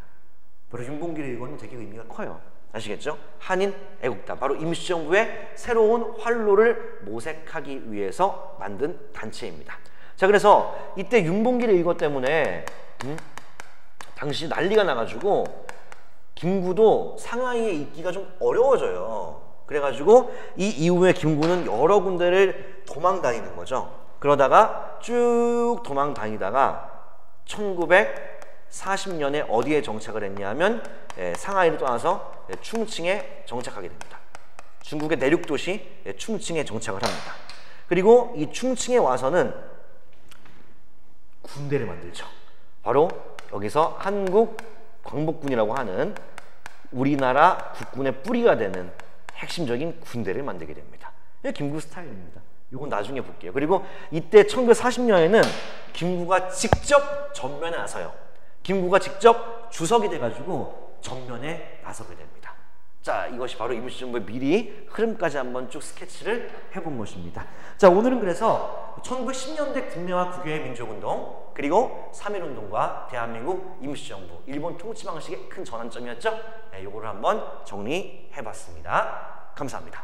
바로 윤봉길의 의거는 되게 의미가 커요. 아시겠죠? 한인 애국단, 바로 임시정부의 새로운 활로를 모색하기 위해서 만든 단체입니다. 자, 그래서 이때 윤봉길의 의거 때문에 당시 난리가 나가지고 김구도 상하이에 있기가 좀 어려워져요. 그래가지고 이 이후에 김구는 여러 군데를 도망 다니는 거죠. 그러다가 쭉 도망 다니다가 1940년에 어디에 정착을 했냐면 상하이를 떠나서 충칭에 정착하게 됩니다. 중국의 내륙 도시 충칭에 정착을 합니다. 그리고 이 충칭에 와서는 군대를 만들죠. 바로 여기서 한국 광복군이라고 하는 우리나라 국군의 뿌리가 되는 핵심적인 군대를 만들게 됩니다. 이게 김구 스타일입니다. 이건 나중에 볼게요. 그리고 이때 1940년에는 김구가 직접 전면에 나서요. 김구가 직접 주석이 돼가지고 전면에 나서게 됩니다. 자, 이것이 바로 임시정부의 미리 흐름까지 한번 쭉 스케치를 해본 것입니다. 자, 오늘은 그래서 1910년대 국내와 국외의 민족운동, 그리고 3.1운동과 대한민국 임시정부, 일본 통치 방식의 큰 전환점이었죠. 네, 요거를 한번 정리해봤습니다. 감사합니다.